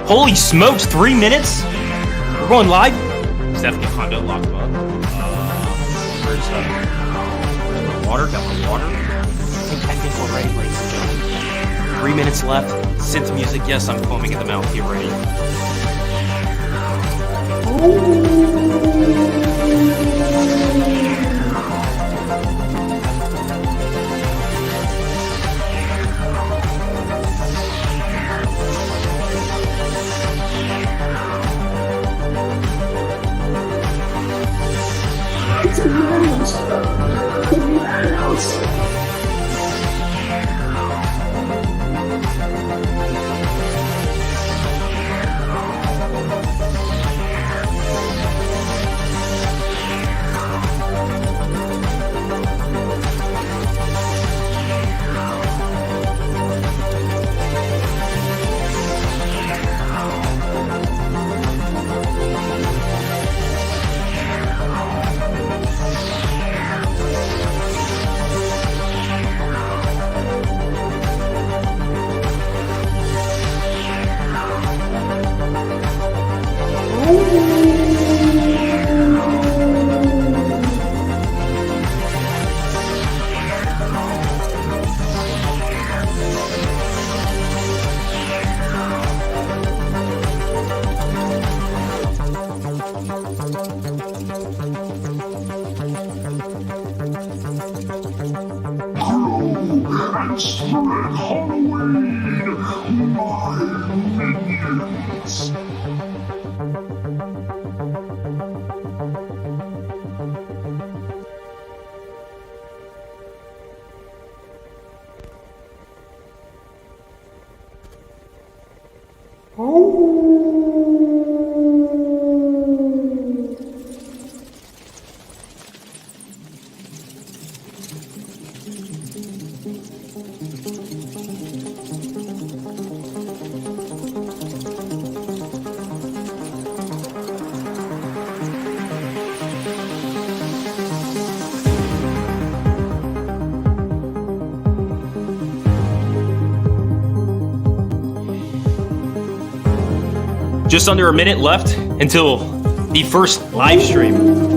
Holy smokes, 3 minutes? We're going live? Stephanie Condo locked up. Where's the water? Got the water? I think we're ready, ladies and gentlemen. 3 minutes left. Synth music. Yes, I'm foaming at the mouth. Get ready. Let's spread Halloween, my minions. Just under a minute left until the first live stream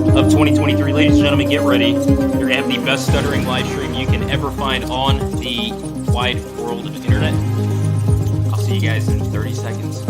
of 2023. Ladies and gentlemen, get ready. You're going to have the best stuttering live stream you can ever find on the wide world of the internet. I'll see you guys in 30 seconds.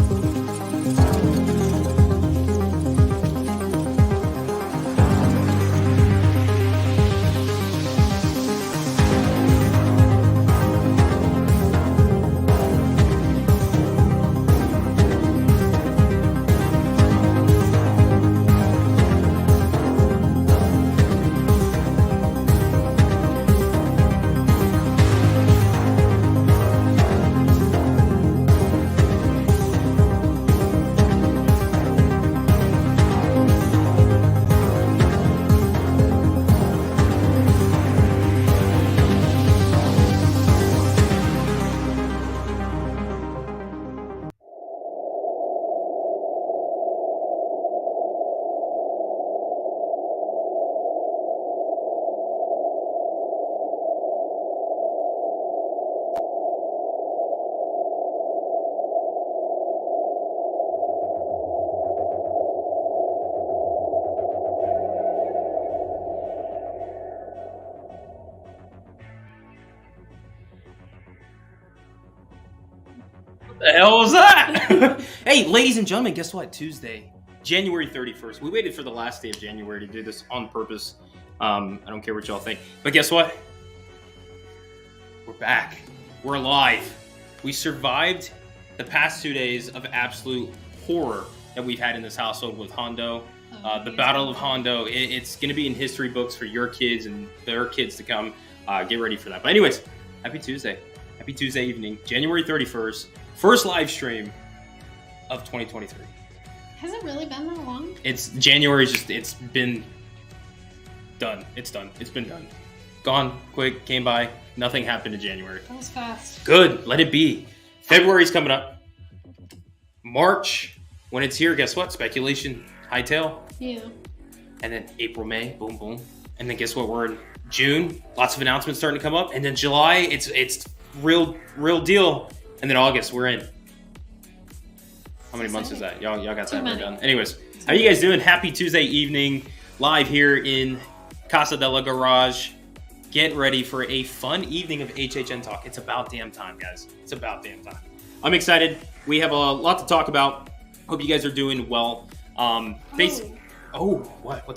The hell was that? Hey, ladies and gentlemen, guess what? Tuesday, January 31st. We waited for the last day of January to do this on purpose. I don't care what y'all think. But guess what? We're back. We're alive. We survived the past 2 days of absolute horror that we've had in this household with Hondo. The Battle of Hondo. It's going to be in history books for your kids and their kids to come. Get ready for that. But anyways, happy Tuesday. Happy Tuesday evening, January 31st. First live stream of 2023. Has it really been that long? It's January's just, it's been done. It's done. It's been done. Gone, quick, came by. Nothing happened in January. That was fast. Good, let it be. February's coming up. March, when it's here, guess what? Speculation, hightail. Yeah. And then April, May, boom, boom. And then guess what? We're in June. Lots of announcements starting to come up. And then July, it's real deal. And then August, we're in. How many months is that? Y'all got that right done. Anyways, how you guys doing? Happy Tuesday evening, live here in Casa de la Garage. Get ready for a fun evening of HHN Talk. It's about damn time, guys. It's about damn time. I'm excited. We have a lot to talk about. Hope you guys are doing well. What's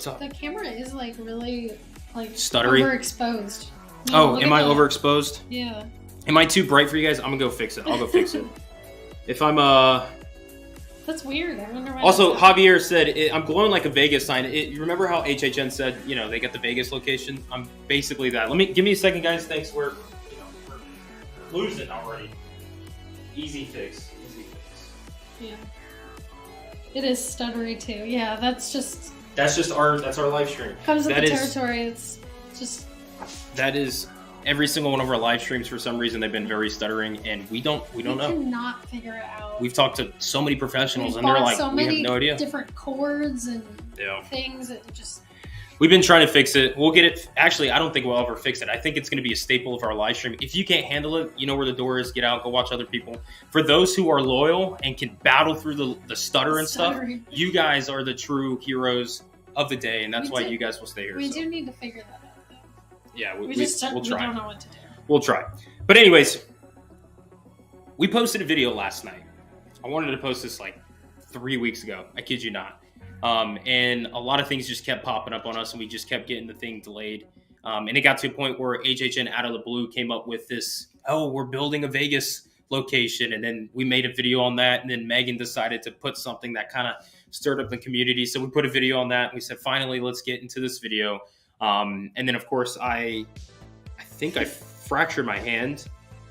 up? The camera is like really stuttery, overexposed. No, am I overexposed? Yeah. Am I too bright for you guys? I'm gonna go fix it. I'll go fix it. If I'm That's weird. I wonder why. Also, Javier said I'm glowing like a Vegas sign. You remember how HHN said, they get the Vegas location? I'm basically that. Give me a second, guys. Thanks. We're losing already. Easy fix. Yeah. It is stuttery too. Yeah, that's our live stream. Comes with the territory. It's just. That is every single one of our live streams. For some reason, they've been very stuttering, and we don't know. We cannot figure it out. We've talked to so many professionals, and they're like, we have no idea. Different chords and things. It just. We've been trying to fix it. We'll get it. Actually, I don't think we'll ever fix it. I think it's going to be a staple of our live stream. If you can't handle it, you know where the door is. Get out. Go watch other people. For those who are loyal and can battle through the stutter and stuff, you guys are the true heroes of the day, and that's why you guys will stay here. We do need to figure that out, though. Yeah, we'll try. We don't know what to do. We'll try. But anyways, we posted a video last night. I wanted to post this like 3 weeks ago. I kid you not. And a lot of things just kept popping up on us, and we just kept getting the thing delayed. And it got to a point where HHN out of the blue came up with this, oh, we're building a Vegas location. And then we made a video on that. And then Megan decided to put something that kind of stirred up the community. So we put a video on that. And we said, finally, let's get into this video. And then, of course, I think I fractured my hand.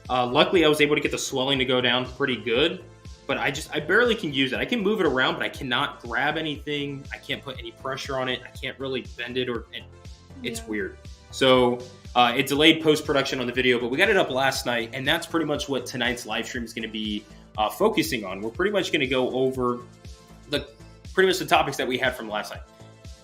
Luckily, I was able to get the swelling to go down pretty good. But I barely can use it. I can move it around, but I cannot grab anything. I can't put any pressure on it. I can't really bend it, it's weird. So it delayed post-production on the video, but we got it up last night, and that's pretty much what tonight's live stream is going to be focusing on. We're pretty much going to go over pretty much the topics that we had from last night.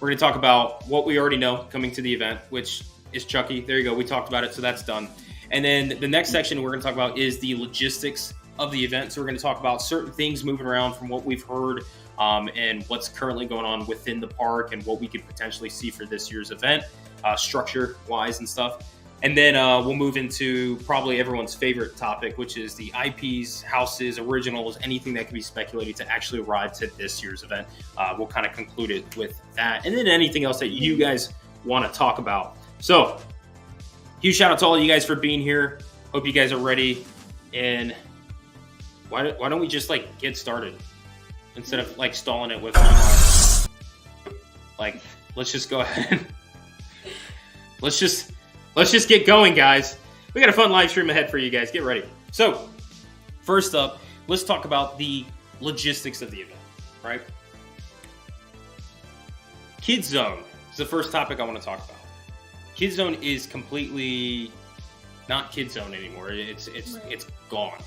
We're going to talk about what we already know coming to the event, which is Chucky. There you go. We talked about it, so that's done. And then the next section we're going to talk about is the logistics of the event. So we're going to talk about certain things moving around from what we've heard and what's currently going on within the park and what we could potentially see for this year's event, structure wise and stuff. And then we'll move into probably everyone's favorite topic, which is the IPs, houses, originals, anything that can be speculated to actually arrive to this year's event. We'll kind of conclude it with that. And then anything else that you guys want to talk about. So huge shout out to all of you guys for being here. Hope you guys are ready. And why don't we just get started instead of stalling it with let's just go ahead. let's just get going, guys. We got a fun live stream ahead for you guys. Get ready. So first up, let's talk about the logistics of the event, right? Kids Zone is the first topic I want to talk about. Kids Zone is completely not Kids Zone anymore. It's gone.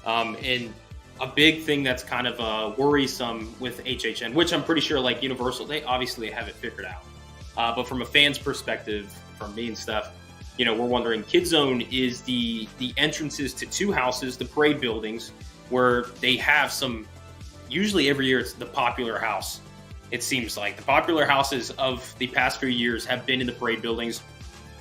And a big thing that's kind of worrisome with HHN, which I'm pretty sure Universal, they obviously have it figured out. But from a fan's perspective, from me and stuff, we're wondering, Kids Zone is the entrances to two houses, the parade buildings, where they have some, usually every year it's the popular house. It seems like the popular houses of the past few years have been in the parade buildings.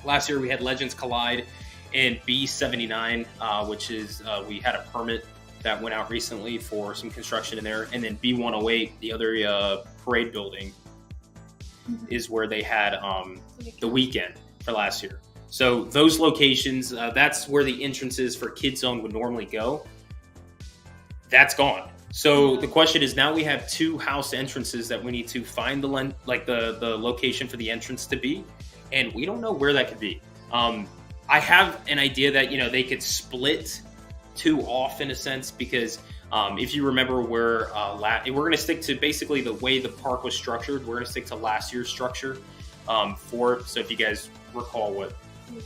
Last year we had Legends Collide and B79, which is we had a permit that went out recently for some construction in there. And then B108, the other parade building, is where they had the weekend for last year. So those locations, that's where the entrances for Kids Zone would normally go. That's gone. So the question is, now we have two house entrances that we need to find the location for the entrance to be, and we don't know where that could be. I have an idea that they could split two off in a sense, because if you remember where we're going to stick to basically the way the park was structured. We're going to stick to last year's structure for it. So if you guys recall what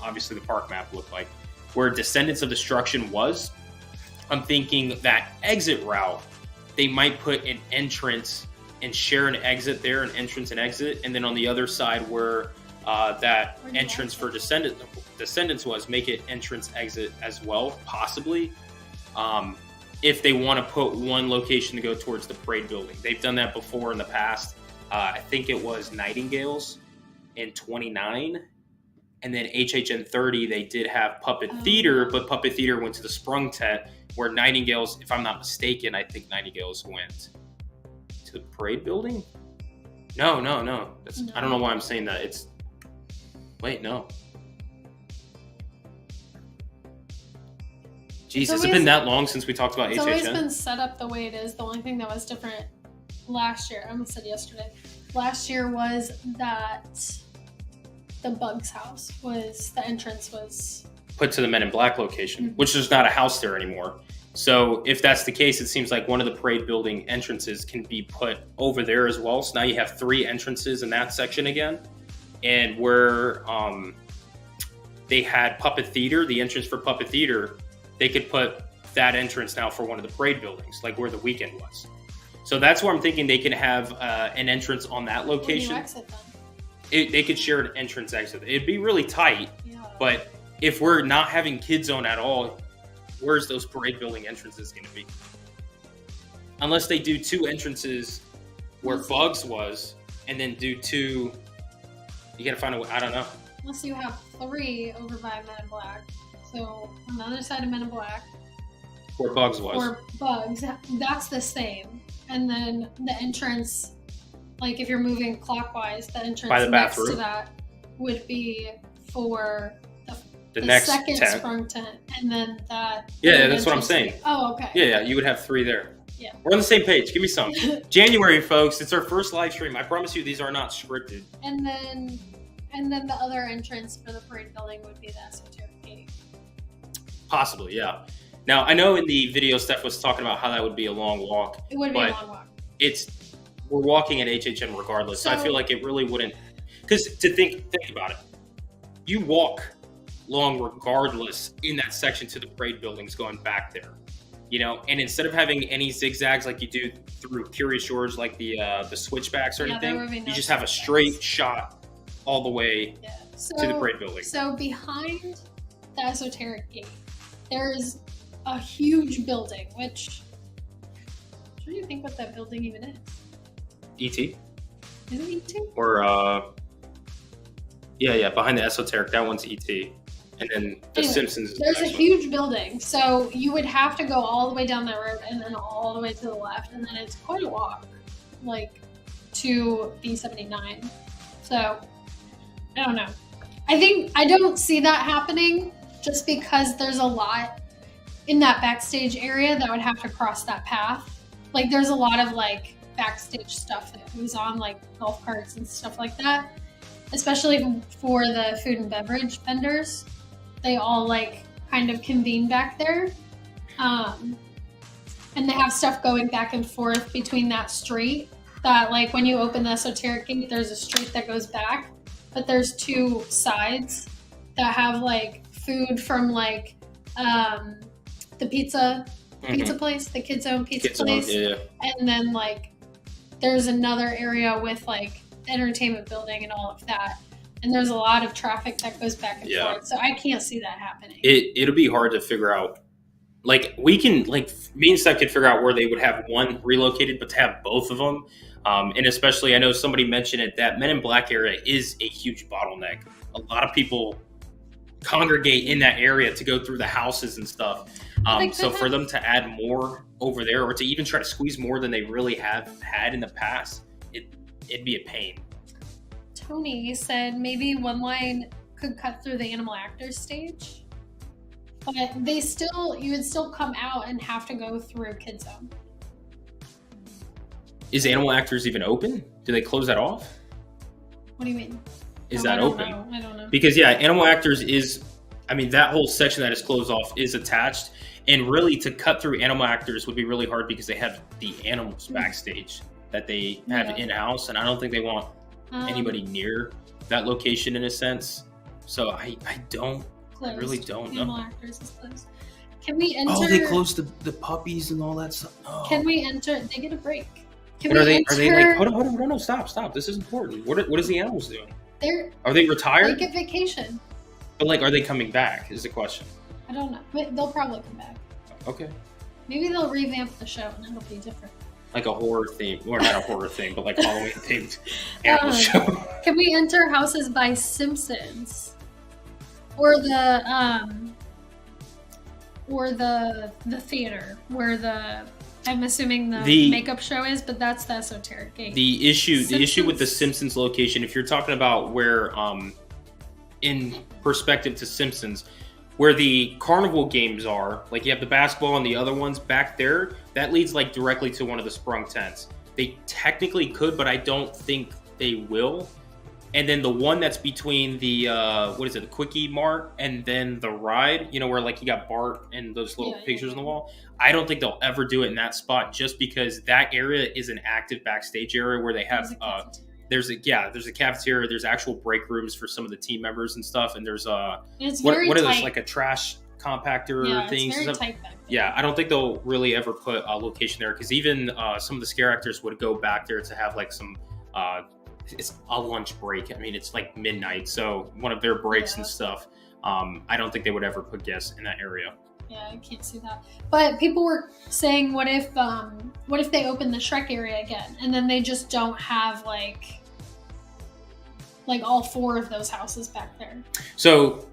obviously the park map looked like, where Descendants of Destruction was, I'm thinking that exit route, they might put an entrance and share an exit there, an entrance and exit, and then on the other side where that entrance for Descendants was, make it entrance exit as well, possibly. If they want to put one location to go towards the parade building. They've done that before in the past. I think it was Nightingale's in 29. And then HHN 30, they did have Puppet Theater, but Puppet Theater went to the Sprung Tent, where Nightingale's, if I'm not mistaken, I think Nightingale's went to the parade building? No. That's, no. I don't know why I'm saying that. No. Jeez, has it been that long since we talked about HHN? It's always been set up the way it is. The only thing that was different last year, I almost said yesterday, last year was that the Bugs house the entrance was put to the Men in Black location, which there's not a house there anymore. So if that's the case, it seems like one of the parade building entrances can be put over there as well. So now you have three entrances in that section again. And where they had Puppet Theater, the entrance for Puppet Theater, they could put that entrance now for one of the parade buildings, like where the weekend was. So that's where I'm thinking they can have an entrance on that location. Where do you exit then? They could share an entrance exit. It'd be really tight, but if we're not having Kids Zone at all, where's those parade building entrances going to be? Unless they do two entrances where Bugs was, and then do two. You got to find a way. I don't know. Unless you have three over by Men in Black. So on the other side of Men in Black, where Bugs was. Or Bugs, that's the same. And then the entrance, if you're moving clockwise, the entrance by the next bathroom to that would be for The next second tent. sprung tent, and then that. Yeah, that's what I'm saying. Oh, okay. Yeah, you would have 3 there. Yeah. We're on the same page. Give me some. January, folks. It's our first live stream. I promise you, these are not scripted. And then the other entrance for the parade building would be the esoteric gate. Possibly, yeah. Now, I know in the video, Steph was talking about how that would be a long walk. It would be a long walk. We're walking at HHN regardless. So I feel like it really wouldn't, because to think about it, you walk long regardless in that section to the parade buildings going back there, you know. And instead of having any zigzags like you do through Curious Shores, like the switchbacks or anything, you just have a straight shot all the way to the parade building. So behind the esoteric gate, there's a huge building. Which, what do you think what that building even is? ET? Is it ET? Or yeah, behind the esoteric, that one's ET. And then the Simpsons. There's a huge building, so you would have to go all the way down that road and then all the way to the left, and then it's quite a walk, like to B79. So I don't know. I don't see that happening just because there's a lot in that backstage area that would have to cross that path. Like there's a lot of like backstage stuff that goes on, like golf carts and stuff like that, especially for the food and beverage vendors. They all like kind of convene back there, and they have stuff going back and forth between that street. That like when you open the esoteric gate, there's a street that goes back, but there's 2 sides that have like food from like the pizza place, the kids own pizza place, and then like there's another area with like the entertainment building and all of that. And there's a lot of traffic that goes back and forth. So I can't see that happening. It'll be hard to figure out. Like, we can, like, me and Steph could figure out where they would have one relocated, but to have both of them. And especially, I know somebody mentioned it, that Men in Black area is a huge bottleneck. A lot of people congregate in that area to go through the houses and stuff. So for them to add more over there, or to even try to squeeze more than they really have had in the past, it'd be a pain. Tony said maybe one line could cut through the animal actors stage, but you would still come out and have to go through Kid Zone. Is animal actors even open? Do they close that off? What do you mean? Is that open? I don't know. Because animal actors is, I mean, that whole section that is closed off is attached, and really to cut through animal actors would be really hard because they have the animals backstage that they have in-house, and I don't think they want anybody near that location in a sense. So I really don't know. Animal actors is closed. Can we enter? Oh, they closed the puppies and all that stuff. Oh. Can we enter? They get a break. Are they like, hold on, no, stop. This is important. What is the animals doing? Are they retired? They get vacation. But like, are they coming back is the question. I don't know. But they'll probably come back. Okay. Maybe they'll revamp the show and it'll be different. Like a horror theme, or not a horror theme, but like Halloween themed animal show. Can we enter Houses by Simpsons, or the theater where I'm assuming the makeup show is, but that's the esoteric gate. The issue with the Simpsons location, if you're talking about where, in perspective to Simpsons, where the carnival games are, like you have the basketball and the other ones back there, that leads like directly to one of the sprung tents. They technically could, but I don't think they will. And then the one that's between the the Quickie Mart and then the ride, where like you got Bart and those little pictures on the wall. I don't think they'll ever do it in that spot, just because that area is an active backstage area where they have there's a cafeteria, there's actual break rooms for some of the team members and stuff, and there's what is this, like a trash compactor thing? It's very tight back there. Yeah, I don't think they'll really ever put a location there, because even some of the scare actors would go back there to have like some it's a lunch break. I mean, it's like midnight, so one of their breaks and stuff. I don't think they would ever put guests in that area. Yeah, I can't see that. But people were saying, what if they open the Shrek area again, and then they just don't have like all 4 of those houses back there? So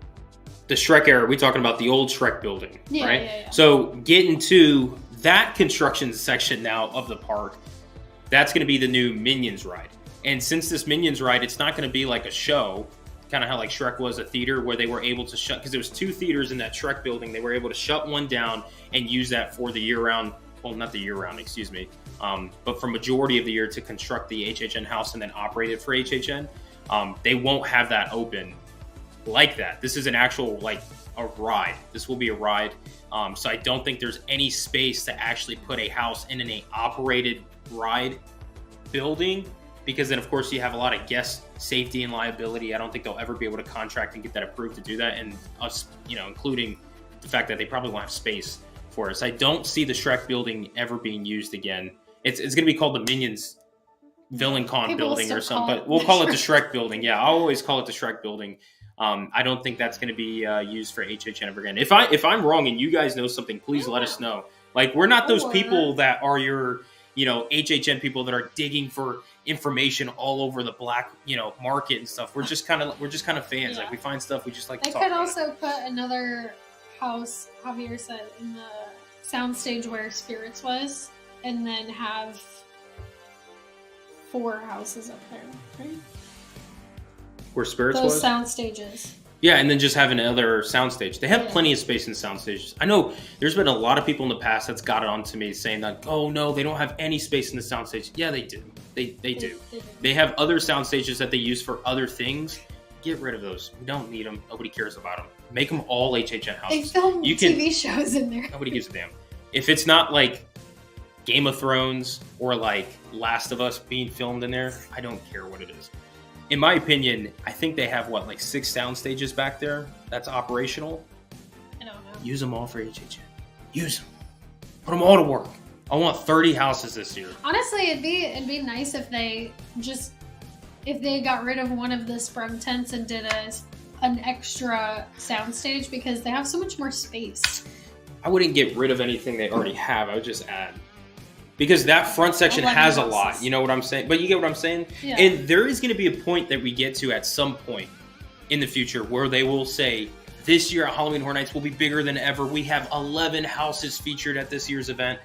the Shrek area, we're talking about the old Shrek building, right? Yeah. So getting to that construction section now of the park, that's going to be the new Minions ride. And since this Minions ride, it's not going to be like a show, kind of how like Shrek was a theater where they were able to shut, because there was 2 theaters in that Shrek building. They were able to shut one down and use that for the year-round, well, not the year-round, excuse me, but for majority of the year to construct the HHN house and then operate it for HHN. They won't have that open like that. This is an actual, like, a ride. This will be a ride. So I don't think there's any space to actually put a house in an operated ride building, because then of course you have a lot of guest safety and liability. I don't think they'll ever be able to contract and get that approved to do that, and us, you know, including the fact that they probably won't have space for us. I don't see the Shrek building ever being used again. It's going to be called the Minions Villain Con building or something, but we'll call it the Shrek building. Yeah, I'll always call it the Shrek building. I don't think that's going to be used for HHN ever again. If I'm wrong and you guys know something, please let us know. Like, we're not those people that are your, you know, HHN people that are digging for information all over the black, you know, market and stuff. We're just kind of fans. Yeah. Like, we find stuff, we just like to They talk could about also put another house, Javier said, in the soundstage where Spirits was, and then have 4 houses up there, right? Where Spirits Those was? sound stages. Yeah, and then just have another soundstage. They have plenty of space in sound stages. I know there's been a lot of people in the past that's got it onto me saying that, oh no, they don't have any space in the sound stage. Yeah, they do. They do. They have other sound stages that they use for other things. Get rid of those. We don't need them. Nobody cares about them. Make them all HHN houses. They film TV shows in there. Nobody gives a damn. If it's not like Game of Thrones or like Last of Us being filmed in there, I don't care what it is. In my opinion, I think they have, what, like 6 sound stages back there that's operational? I don't know. Use them all for HHN. Use them. Put them all to work. I want 30 houses this year. Honestly, it'd be nice if they got rid of one of the Sprung tents and did an extra soundstage, because they have so much more space. I wouldn't get rid of anything they already have. I would just add. Because that front section has a lot, you know what I'm saying? But you get what I'm saying? Yeah. And there is going to be a point that we get to at some point in the future where they will say, this year at Halloween Horror Nights will be bigger than ever. We have 11 houses featured at this year's event.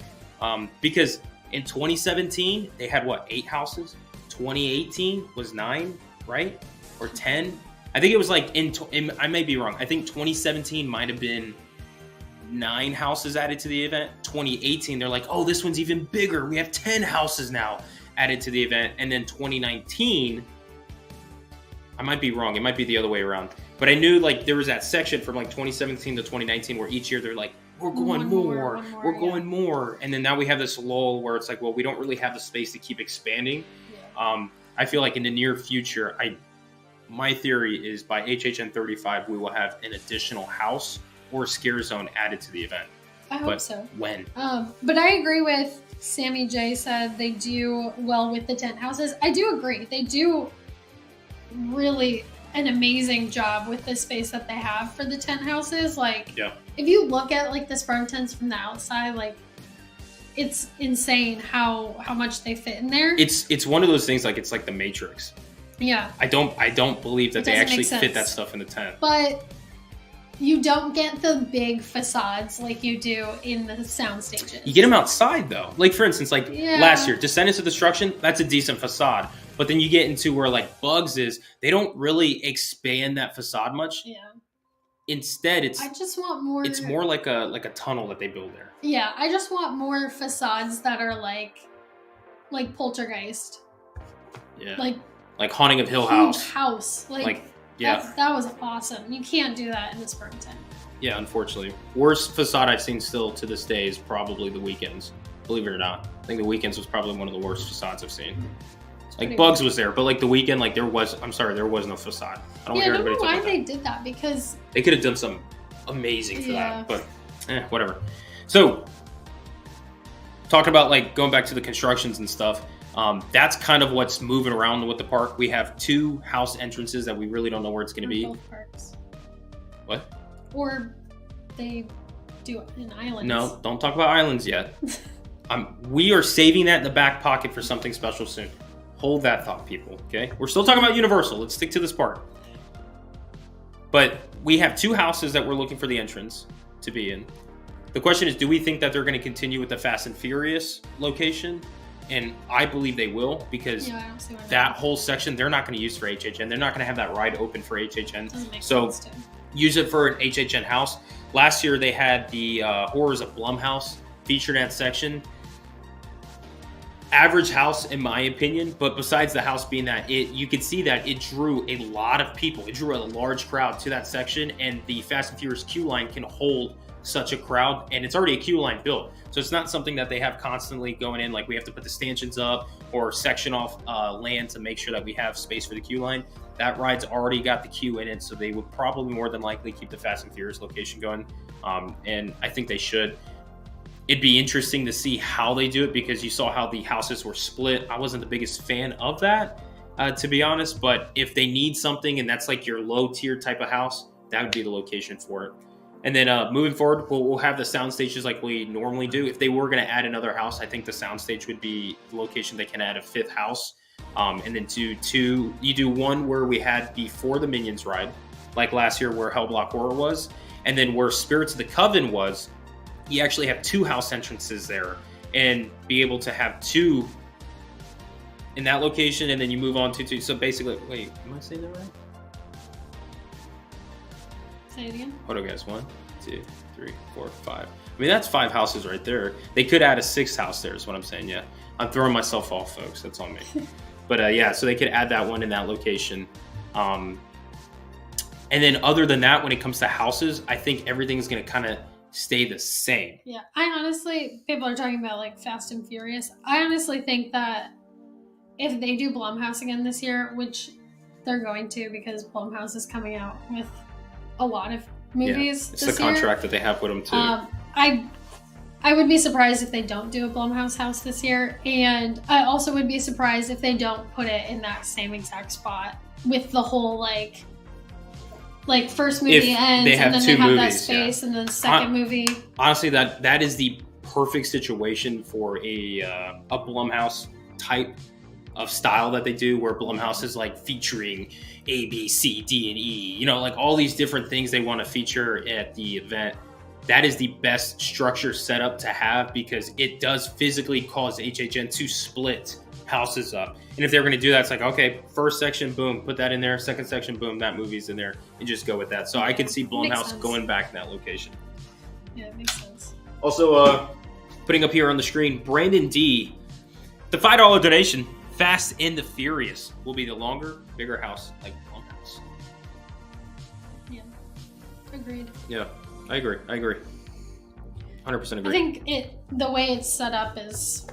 Because in 2017, they had, what, 8 houses? 2018 was 9, right? Or 10? I think it was like, I may be wrong. I think 2017 might have been 9 houses added to the event. 2018, they're like, oh, this one's even bigger. We have 10 houses now added to the event. And then 2019, I might be wrong. It might be the other way around. But I knew, like, there was that section from like 2017 to 2019 where each year they're like, we're going more, we're going more. And then now we have this lull where it's like, well, we don't really have the space to keep expanding. Yeah. I feel like in the near future, my theory is by HHN 35, we will have an additional house or scare zone added to the event. I hope so. When? But I agree with Sammy J said they do well with the tent houses. I do agree. They do really an amazing job with the space that they have for the tent houses. Like, if you look at like the Sprung tents from the outside, like, it's insane how much they fit in there. It's one of those things, like, it's like the Matrix. Yeah. I don't believe that they actually fit that stuff in the tent. But you don't get the big facades like you do in the sound stages. You get them outside, though. Like, for instance, like last year, Descendants of Destruction, that's a decent facade. But then you get into where, like, Bugs is, they don't really expand that facade much. Yeah. Instead, I just want more. It's more like a tunnel that they build there. Yeah, I just want more facades that are like Poltergeist. Yeah. Like Haunting of Hill House. House. Like yeah. That was awesome. You can't do that in the Sprung tent. Yeah, unfortunately. Worst facade I've seen still to this day is probably The Weeknd's. Believe it or not. I think The Weeknd's was probably one of the worst facades I've seen. Like, Bugs was there, but like The Weeknd, like there was no facade. I don't hear anybody talk about that. I don't know why they did that, because they could have done something amazing for that, but whatever. So, talking about like going back to the constructions and stuff, that's kind of what's moving around with the park. We have 2 house entrances that we really don't know where it's going to be. Both parks. What? Or they do an island. No, don't talk about islands yet. We are saving that in the back pocket for something special soon. Hold that thought, people, okay? We're still talking about Universal. Let's stick to this part. But we have 2 houses that we're looking for the entrance to be in. The question is, do we think that they're going to continue with the Fast and Furious location? and I believe they will, because Yeah, I don't see why not. that whole section they're not going to use for HHN. They're not going to have that ride open for HHN. Doesn't make So sense to. use it for an HHN house. Last year they had the Horrors of Blumhouse featured in that section. Average house in my opinion, but besides the house being that, you could see that it drew a lot of people. It drew a large crowd to that section, and the Fast and Furious queue line can hold such a crowd, and it's already a queue line built. So it's not something that they have constantly going in, like we have to put the stanchions up or section off land to make sure that we have space for the queue line. That ride's already got the queue in it, so they would probably more than likely keep the Fast and Furious location going, and I think they should. It'd be interesting to see how they do it, because you saw how the houses were split. I wasn't the biggest fan of that, to be honest, but if they need something and that's like your low tier type of house, that would be the location for it. And then moving forward, we'll have the sound stages like we normally do. If they were going to add another house, I think the sound stage would be the location they can add a fifth house. And then you do one where we had before the Minions ride, like last year where Hellblock Horror was, and then where Spirits of the Coven was. You actually have two house entrances there, and be able to have two in that location, and then you move on to two. So basically, wait, am I saying that right? Say it again. Hold on, guys. 1, 2, 3, 4, 5. I mean, that's 5 houses right there. They could add a 6th house there, is what I'm saying. Yeah, I'm throwing myself off, folks. That's on me. But yeah, so they could add that one in that location. And then other than that, when it comes to houses, I think everything's going to kind of stay the same. Yeah, I honestly, people are talking about like Fast and Furious. I honestly think that if they do Blumhouse again this year, which they're going to, because Blumhouse is coming out with a lot of movies It's this the contract that they have with them too. I would be surprised if they don't do a Blumhouse house this year, and I also would be surprised if they don't put it in that same exact spot with the whole like first movie If ends they have and then two they have that movies, space and then second movie. Honestly, that is the perfect situation for a Blumhouse type of style that they do, where Blumhouse is like featuring A, B, C, D, and E. You know, like all these different things they want to feature at the event. That is the best structure setup to have, because it does physically cause HHN to split houses up. And if they're going to do that, it's like, okay, first section, boom, put that in there. Second section, boom, that movie's in there, and just go with that. So I could see Blumhouse going back in that location. Yeah, it makes sense. Also, putting up here on the screen, Brandon D, the $5 donation. Fast and the Furious will be the longer, bigger house, like Blumhouse. Yeah, agreed. Yeah, I agree. 100% agree. I think the way it's set up is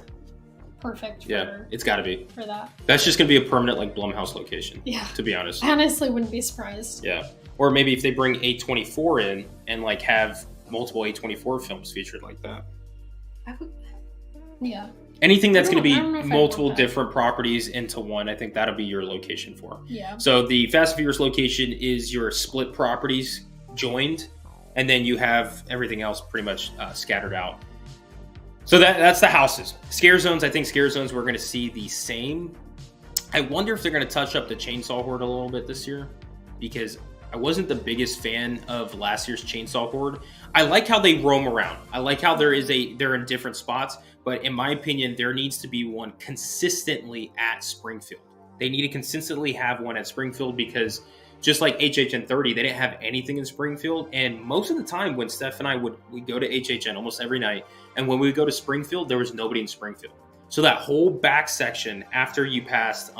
perfect for, it's got to be. for that. That's just going to be a permanent like Blumhouse location. Yeah. To be honest. I honestly wouldn't be surprised. Yeah. Or maybe if they bring A24 in and like have multiple A24 films featured like that. Yeah. Anything that's going to I be don't know if I multiple want that. different properties into one, I think that'll be your location for. Yeah. So the Fast and Furious location is your split properties joined, and then you have everything else pretty much scattered out. So that's the houses. Scare zones, I think scare zones we're going to see the same. I wonder if they're going to touch up the Chainsaw Horde a little bit this year, because I wasn't the biggest fan of last year's Chainsaw Horde. I like how they roam around. I like how they're in different spots, but in my opinion, there needs to be one consistently at Springfield. They need to consistently have one at Springfield, because just like HHN 30, they didn't have anything in Springfield. And most of the time when Steph and I we go to HHN almost every night, and when we go to Springfield, there was nobody in Springfield. So that whole back section after you passed,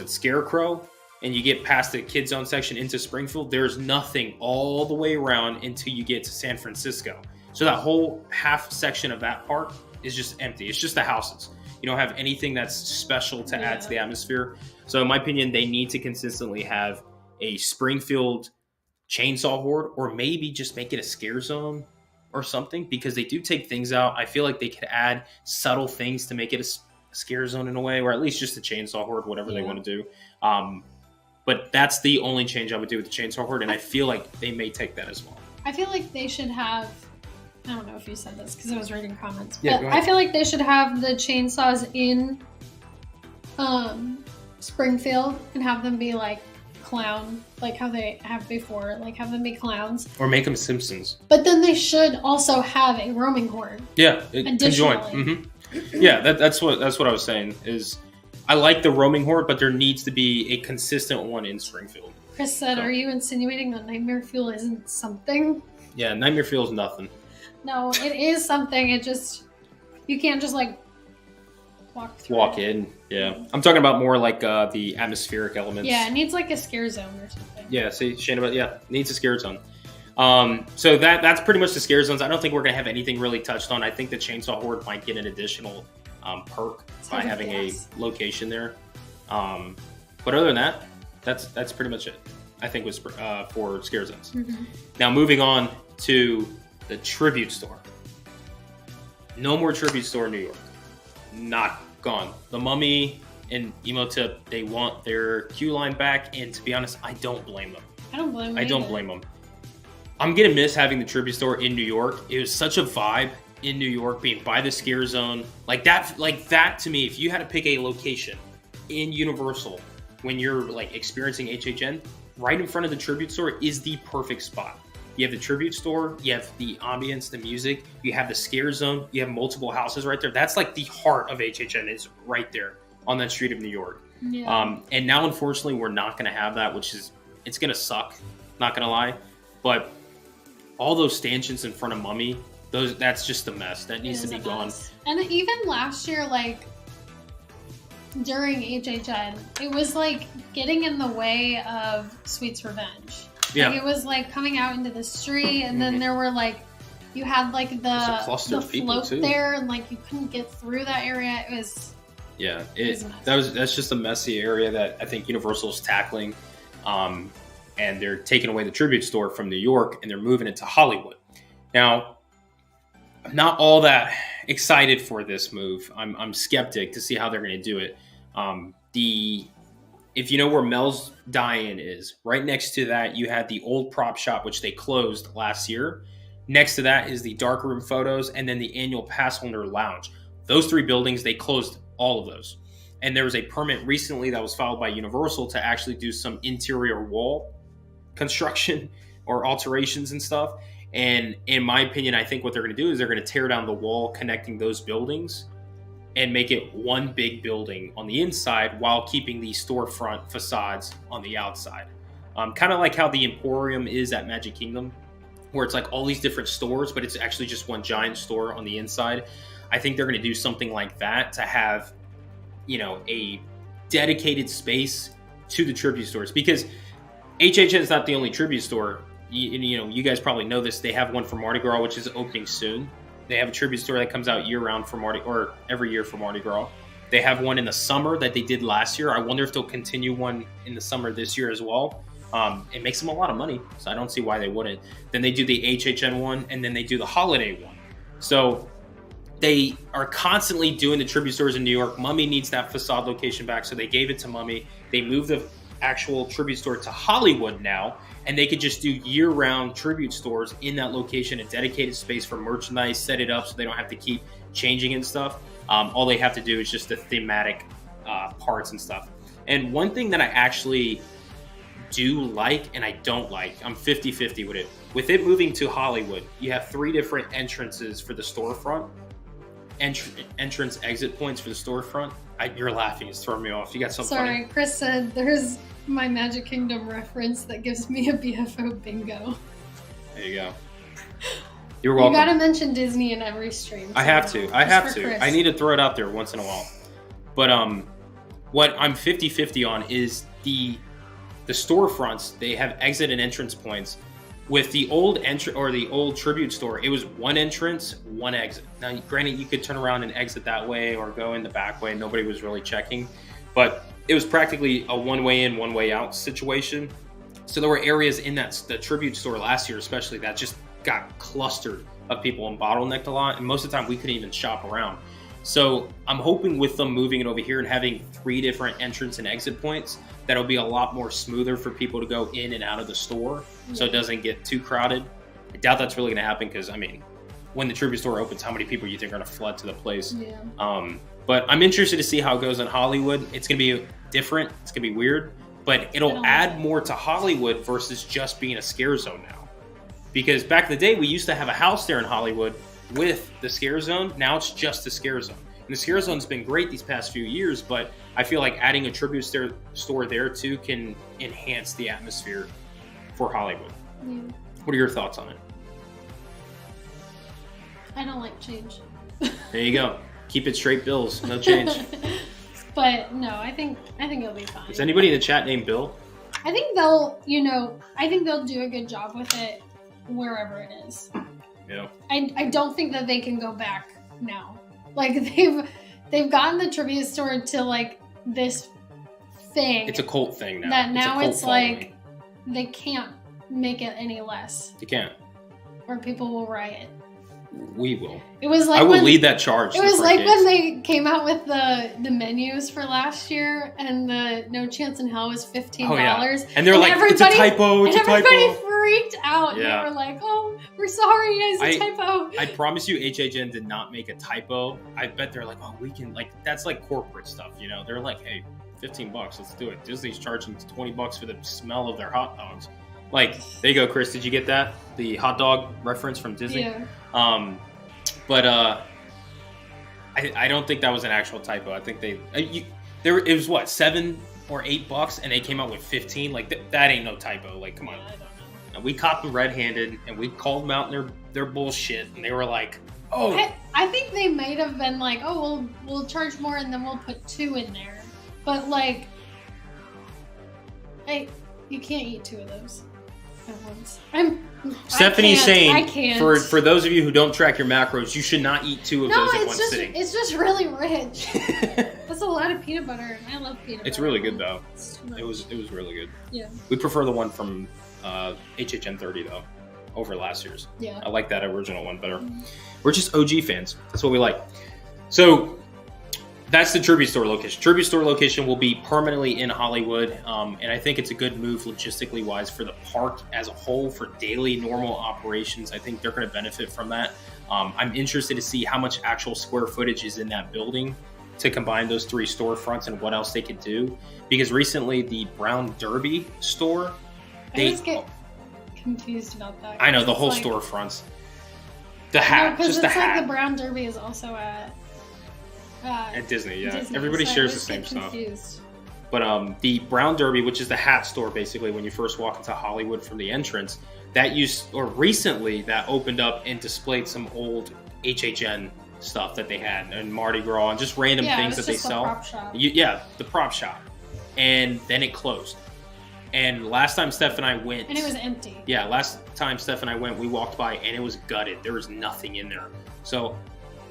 Scarecrow, and you get past the Kid Zone section into Springfield, there's nothing all the way around until you get to San Francisco. So that whole half section of that park is just empty. It's just the houses. You don't have anything that's special to add to the atmosphere. So in my opinion, they need to consistently have a Springfield Chainsaw Horde, or maybe just make it a scare zone or something, because they do take things out. I feel like they could add subtle things to make it a scare zone in a way, or at least just a Chainsaw Horde, whatever they want to do. But that's the only change I would do with the Chainsaw Horde, and I feel like they may take that as well. I feel like they should have, I don't know if you said this because I was reading comments, Yeah, but go ahead. I feel like they should have the chainsaws in Springfield and have them be like clown, like how they have before, like have them be clowns. Or make them Simpsons. But then they should also have a roaming horde. Yeah, it can join. Additionally. Yeah, that's what I was saying. Is I like the roaming horde, but there needs to be a consistent one in Springfield. Chris said, So- "Are you insinuating that Nightmare Fuel isn't something?" Yeah, Nightmare Fuel's nothing. No, it is something. It just you can't just like walk through. Walk it. in. Yeah, I'm talking about more like the atmospheric elements. Yeah, it needs like a scare zone or something. Yeah, see, Shane, about needs a scare zone. So that's pretty much the scare zones. I don't think we're gonna have anything really touched on. I think the Chainsaw Horde might get an additional perk by having a location there. But other than that, that's pretty much it. I think was for scare zones. Mm-hmm. Now moving on to the tribute store. No more tribute store in New York. Not gone. The Mummy and Emotep, they want their queue line back, and to be honest, I don't blame them. I don't blame them. I don't blame them. I'm gonna miss having the tribute store in New York. It was such a vibe in New York, being by the scare zone. Like that to me, if you had to pick a location in Universal when you're like experiencing HHN, right in front of the tribute store is the perfect spot. You have the tribute store, you have the ambience, the music, you have the scare zone, you have multiple houses right there. That's like the heart of HHN is right there on that street of New York. Yeah. And now, unfortunately, we're not going to have that, which is, it's going to suck, not going to lie. But all those stanchions in front of Mummy, that's just a mess. That needs to be gone. And even last year, like, during HHN, it was like getting in the way of Sweet's Revenge. Yeah. Like, it was like coming out into the street, and then there were like, you had like the float too. there, and like you couldn't get through that area. It was that's just a messy area that I think Universal is tackling, and they're taking away the tribute store from New York and they're moving it to Hollywood. Now, I'm not all that excited for this move. I'm skeptic to see how they're going to do it. If you know where Mel's Die-In is, right next to that you had the old prop shop, which they closed last year. Next to that is the darkroom photos and then the annual pass holder lounge. Those three buildings, they closed all of those. And there was a permit recently that was filed by Universal to actually do some interior wall construction or alterations and stuff. And in my opinion, I think what they're going to do is they're going to tear down the wall connecting those buildings and make it one big building on the inside while keeping the storefront facades on the outside. Kind of like how the Emporium is at Magic Kingdom, where it's like all these different stores, but it's actually just one giant store on the inside. I think they're going to do something like that to have, a dedicated space to the tribute stores, because HHN is not the only tribute store. You guys probably know this. They have one for Mardi Gras, which is opening soon. They have a tribute store that comes out year-round for every year for Mardi Gras. They have one in the summer that they did last year. I wonder if they'll continue one in the summer this year as well. It makes them a lot of money, so I don't see why they wouldn't. Then they do the HHN one, and then they do the holiday one. So they are constantly doing the tribute stores in New York. Mummy needs that facade location back, so they gave it to Mummy. They moved the actual tribute store to Hollywood now, and they could just do year-round tribute stores in that location, a dedicated space for merchandise, set it up so they don't have to keep changing and stuff. All they have to do is just the thematic parts and stuff. And one thing that I actually do like and I don't like, I'm 50-50 with it. With it moving to Hollywood, you have 3 different entrances for the storefront. Entrance exit points for the storefront. You're laughing, it's throwing me off. You got something Sorry, funny? Chris said there's my Magic Kingdom reference that gives me a BFO bingo. There you go. You're welcome. You gotta mention Disney in every stream. I have to. Chris. I need to throw it out there once in a while. But what I'm 50-50 on is the storefronts. They have exit and entrance points. With the old the old tribute store, it was one entrance, one exit. Now, granted, you could turn around and exit that way or go in the back way. Nobody was really checking, but it was practically a one-way in, one-way out situation. So there were areas in the tribute store last year, especially, that just got clustered of people and bottlenecked a lot. And most of the time, we couldn't even shop around. So I'm hoping with them moving it over here and having 3 different entrance and exit points, that'll be a lot more smoother for people to go in and out of the store, so it doesn't get too crowded. I doubt that's really going to happen because, when the tribute store opens, how many people you think are going to flood to the place? Yeah. But I'm interested to see how it goes in Hollywood. It's going to be different. It's going to be weird, but it'll add more to Hollywood versus just being a scare zone now. Because back in the day, we used to have a house there in Hollywood with the scare zone. Now it's just the scare zone. And the Scare Zone's been great these past few years, but I feel like adding a tribute store there too can enhance the atmosphere for Hollywood. Yeah. What are your thoughts on it? I don't like change. There you go. Keep it straight, Bills. No change. But no, I think it'll be fine. Is anybody in the chat named Bill? I think they'll do a good job with it wherever it is. Yeah. I don't think that they can go back now. Like they've gotten the trivia store to like this thing. It's a cult thing now. That now it's following. like they can't make it any less, You can't. or people will riot. We will. It was like I will when, lead that charge. It was like when they came out with the menus for last year, and the No Chance in Hell was $15. Oh, yeah. And they're like, it's a typo, it's a typo. Everybody freaked out. Yeah. They were like, oh, we're sorry, it's a typo. I promise you, HHN did not make a typo. I bet they're like, oh, we can, like, that's like corporate stuff, you know? They're like, hey, $15, let's do it. Disney's charging $20 for the smell of their hot dogs. Like, there you go, Chris. Did you get that? The hot dog reference from Disney? Yeah. But I don't think that was an actual typo. I think it was what, $7 or $8, and they came out with 15. Like that ain't no typo. Like, come on. I don't know. And we caught them red-handed, and we called them out in their bullshit, and they were like, oh. I think they might have been like, oh, we'll charge more, and then we'll put 2 in there. But like, you can't eat 2 of those at once. Stephanie's I saying, can't. for those of you who don't track your macros, you should not eat 2 of those at one sitting. It's just really rich. That's a lot of peanut butter, and I love peanut butter. It's really good though. It's too much. It was really good. Yeah. We prefer the one from HHN 30 though, over last year's. Yeah. I like that original one better. We're just OG fans. That's what we like. So that's the Tribute Store location. Tribute Store location will be permanently in Hollywood, and I think it's a good move logistically wise for the park as a whole for daily normal operations. I think they're going to benefit from that. I'm interested to see how much actual square footage is in that building to combine those 3 storefronts and what else they could do. Because recently the Brown Derby store, I just get confused about that. I know the whole like, storefronts. The hat, just the hat. Like the Brown Derby is also at Disney, yeah. Disney, Everybody so shares I the just same get stuff. confused. But the Brown Derby, which is the hat store, basically, when you first walk into Hollywood from the entrance, recently that opened up and displayed some old HHN stuff that they had, and Mardi Gras, and just random things that they sell. Prop shop. The prop shop. And then it closed. And last time Steph and I went... And it was empty. Yeah, last time Steph and I went, we walked by, and it was gutted. There was nothing in there. So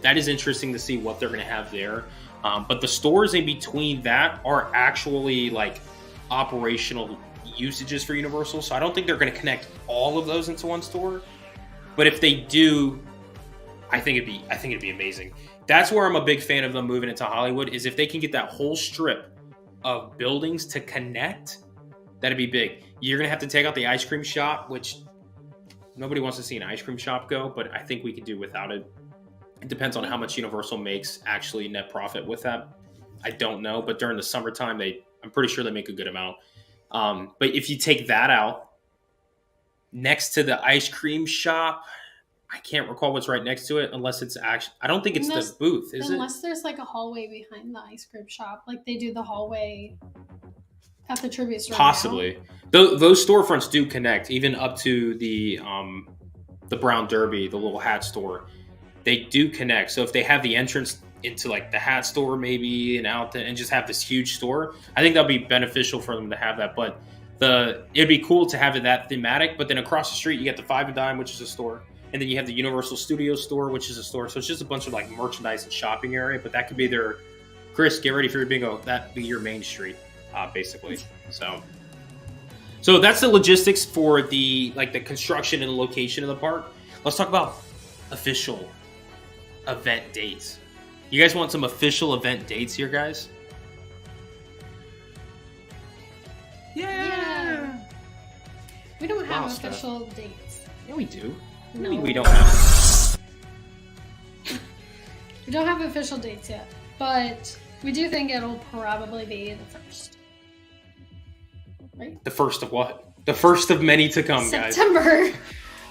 that is interesting to see what they're going to have there. But the stores in between that are actually like operational usages for Universal. So I don't think they're going to connect all of those into one store. But if they do, I think it'd be amazing. That's where I'm a big fan of them moving into Hollywood, is if they can get that whole strip of buildings to connect, that'd be big. You're going to have to take out the ice cream shop, which nobody wants to see an ice cream shop go, but I think we could do without it. It depends on how much Universal makes actually net profit with that. I don't know, but during the summertime, I'm pretty sure they make a good amount. But if you take that out, next to the ice cream shop, I can't recall what's right next to it, unless it's actually, I don't think it's the booth, is it? Unless there's like a hallway behind the ice cream shop, like they do the hallway at the tribute store. Possibly. Those storefronts do connect, even up to the Brown Derby, the little hat store. They do connect. So if they have the entrance into like the hat store maybe and out there and just have this huge store, I think that'll be beneficial for them to have that. But it'd be cool to have it that thematic. But then across the street, you get the Five and Dime, which is a store. And then you have the Universal Studios store, which is a store. So it's just a bunch of like merchandise and shopping area. But that could be Chris, get ready for your bingo. That'd be your main street, basically. So that's the logistics for the construction and the location of the park. Let's talk about official event dates. You guys want some official event dates here, guys? Yeah. We don't have official dates. Yeah, we do. No. What do you mean we don't have? We don't have official dates yet, but we do think it'll probably be the first. Right? The first of what? The first of many to come, guys. September.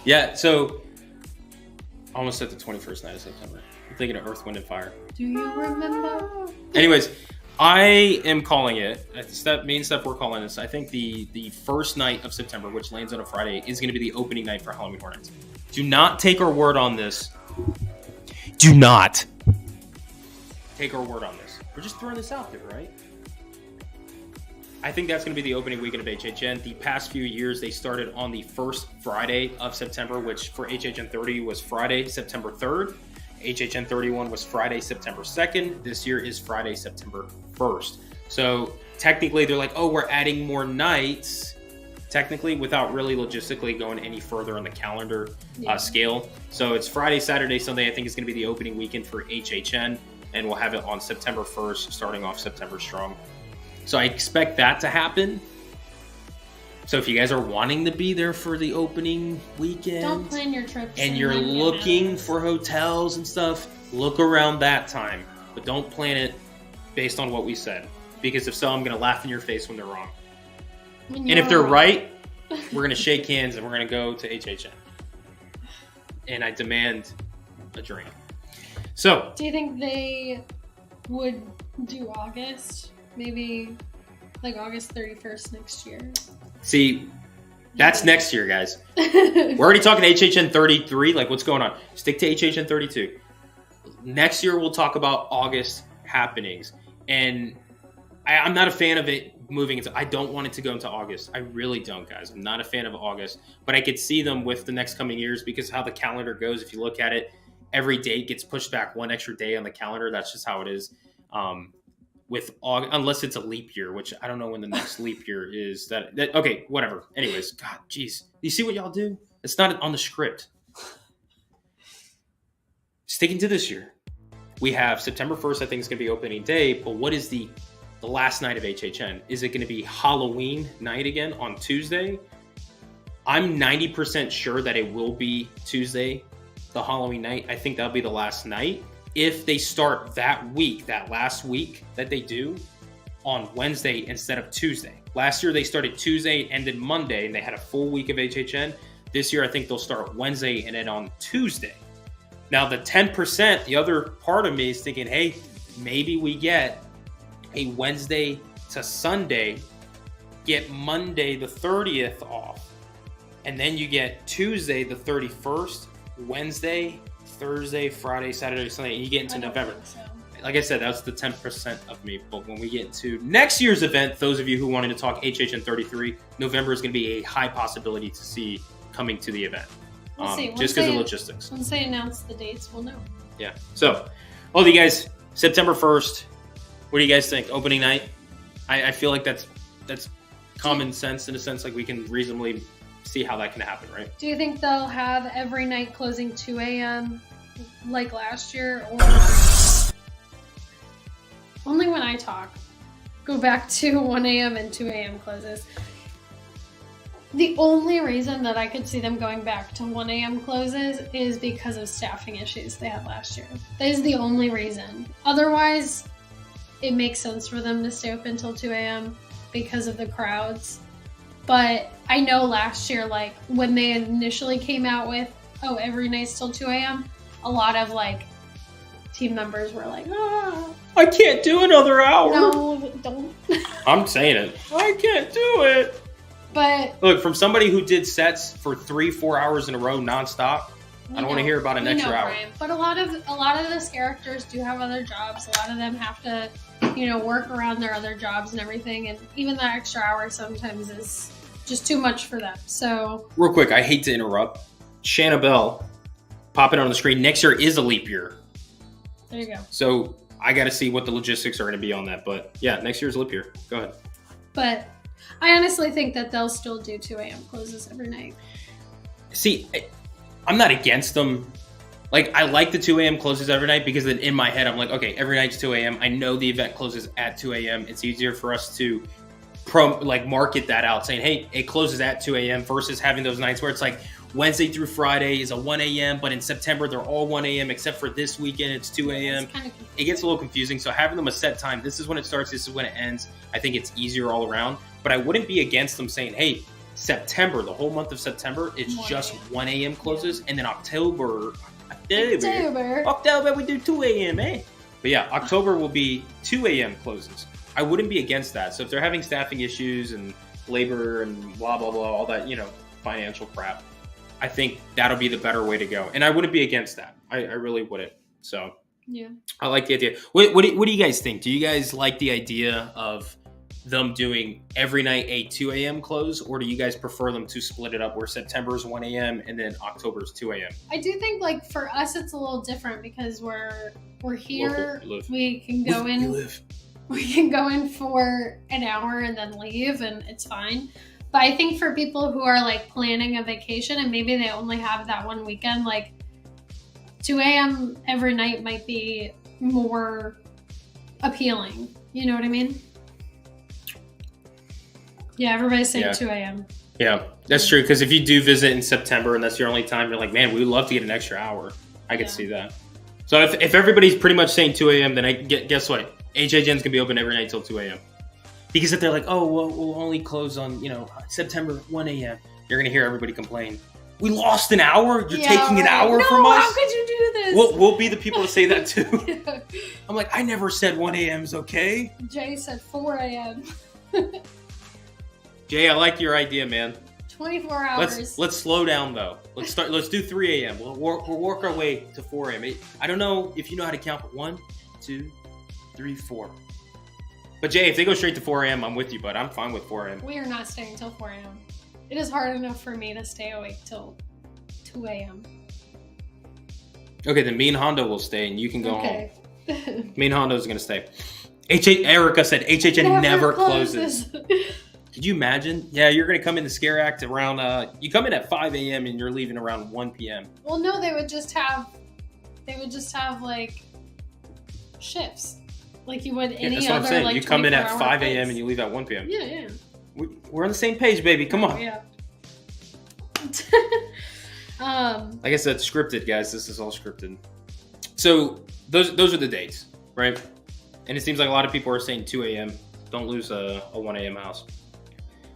Yeah, so almost at the 21st night of September. I'm thinking of Earth, Wind, and Fire. Do you remember? Anyways, I am calling it. Me and Steph, we're calling this. I think the first night of September, which lands on a Friday, is going to be the opening night for Halloween Horror Nights. Do not take our word on this. Do not take our word on this. We're just throwing this out there, right? I think that's going to be the opening weekend of HHN. The past few years, they started on the first Friday of September, which for HHN 30 was Friday, September 3rd. HHN 31 was Friday, September 2nd. This year is Friday, September 1st. So technically, they're like, oh, we're adding more nights. Technically, without really logistically going any further on the calendar scale. So it's Friday, Saturday, Sunday. I think it's going to be the opening weekend for HHN. And we'll have it on September 1st, starting off September strong. So I expect that to happen. So if you guys are wanting to be there for the opening weekend, don't plan your trips. And you're looking for hotels and stuff, look around that time. But don't plan it based on what we said. Because if so, I'm going to laugh in your face when they're wrong. And if they're right, we're going to shake hands and we're going to go to HHN. And I demand a drink. So, do you think they would do August? Maybe like August 31st next year? See, that's next year, guys. We're already talking HHN 33. Like, what's going on? Stick to HHN 32. Next year, we'll talk about August happenings. And I'm not a fan of it moving into. I don't want it to go into August. I really don't, guys. I'm not a fan of August. But I could see them with the next coming years because how the calendar goes. If you look at it, every date gets pushed back one extra day on the calendar. That's just how it is. With August, unless it's a leap year, which I don't know when the next leap year is. That okay, whatever. Anyways, God, jeez, you see what y'all do? It's not on the script. Sticking to this year, we have September 1st. I think it's going to be opening day. But what is the last night of HHN? Is it going to be Halloween night again on Tuesday? I'm 90% sure that it will be Tuesday, the Halloween night. I think that'll be the last night. If they start that week, that last week that they do on Wednesday instead of Tuesday. Last year, they started Tuesday, ended Monday, and they had a full week of HHN. This year, I think they'll start Wednesday and end on Tuesday. Now, the 10%, the other part of me is thinking, hey, maybe we get a Wednesday to Sunday, get Monday the 30th off, and then you get Tuesday the 31st, Wednesday, Thursday, Friday, Saturday, Sunday, and you get into November. So. Like I said, that's the 10% of me. But when we get into next year's event, those of you who wanted to talk HHN 33, November is going to be a high possibility to see coming to the event. We'll see. Just because of logistics. Once they announce the dates, we'll know. Yeah. So, all of you guys, September 1st, what do you guys think? Opening night? I feel like that's common sense in a sense. Like we can reasonably see how that can happen, right? Do you think they'll have every night closing 2 a.m. like last year? Or only when I talk, go back to 1 a.m. and 2 a.m. closes. The only reason that I could see them going back to 1 a.m. closes is because of staffing issues they had last year. That is the only reason. Otherwise, it makes sense for them to stay open until 2 a.m. because of the crowds. But I know last year, like when they initially came out with, oh, every night's till 2 a.m., a lot of like team members were like, I can't do another hour. No, don't. I'm saying it. I can't do it. But look, from somebody who did sets for 3-4 hours in a row nonstop, I don't want to hear about an extra hour. Brian. But a lot of those characters do have other jobs. A lot of them have to, work around their other jobs and everything. And even that extra hour sometimes is just too much for them. So real quick, I hate to interrupt. Shanna Bell, pop it on the screen. Next year is a leap year. There you go. So I got to see what the logistics are going to be on that. But yeah, next year's a leap year. Go ahead. But I honestly think that they'll still do 2 a.m. closes every night. See, I'm not against them. Like, I like the 2 a.m. closes every night because then in my head, I'm like, okay, every night's 2 a.m. I know the event closes at 2 a.m. It's easier for us to market that out saying, hey, it closes at 2 a.m. versus having those nights where it's like Wednesday through Friday is a 1 a.m. But in September, they're all 1 a.m. except for this weekend, it's 2 a.m. It gets a little confusing. So having them a set time, this is when it starts, this is when it ends. I think it's easier all around. But I wouldn't be against them saying, hey, September, the whole month of September, it's just 1 a.m. closes. And then October, I October, we do 2 a.m., eh? But yeah, October will be 2 a.m. closes. I wouldn't be against that. So if they're having staffing issues and labor and blah, blah, blah, all that, financial crap, I think that'll be the better way to go. And I wouldn't be against that. I really wouldn't. So yeah, I like the idea. What do you guys think? Do you guys like the idea of them doing every night a 2 a.m. close, or do you guys prefer them to split it up where September is 1 a.m. and then October is 2 a.m.? I do think for us it's a little different because we're here. We can go in. We can go in for an hour and then leave, and it's fine. But I think for people who are planning a vacation and maybe they only have that one weekend, 2 a.m. every night might be more appealing. You know what I mean? Yeah, everybody's saying 2 a.m. Yeah, that's true. Because if you do visit in September and that's your only time, you're like, man, we would love to get an extra hour. I could see that. So if everybody's pretty much saying 2 a.m., then guess what? HHN's going to be open every night till 2 a.m. Because if they're like, oh, well, we'll only close on, September 1 a.m., you're going to hear everybody complain. We lost an hour? You're taking an hour from us? How could you do this? We'll be the people to say that too. I'm like, I never said 1 a.m. is okay. Jay said 4 a.m. Jay, I like your idea, man. 24 hours. Let's slow down though. Let's do 3 a.m. We'll work our way to 4 a.m. I don't know if you know how to count, but 1, 2, 3, 4. But Jay, if they go straight to 4 a.m., I'm with you, but I'm fine with 4 a.m. We are not staying till 4 a.m. It is hard enough for me to stay awake till 2 a.m. Okay, then me and Hondo will stay, and you can go home. Me and Hondo's gonna stay. Erica said HHN never closes. Could you imagine? Yeah, you're going to come in the Scare Act around, you come in at 5 a.m. and you're leaving around 1 p.m. Well, no, they would just have shifts. Like you would any that's what other, I'm saying. You come in at 5 a.m. and you leave at 1 p.m. Yeah. We're on the same page, baby. Come on. Yeah. Like I said, scripted, guys. This is all scripted. So those are the dates, right? And it seems like a lot of people are saying 2 a.m. Don't lose a 1 a.m. house.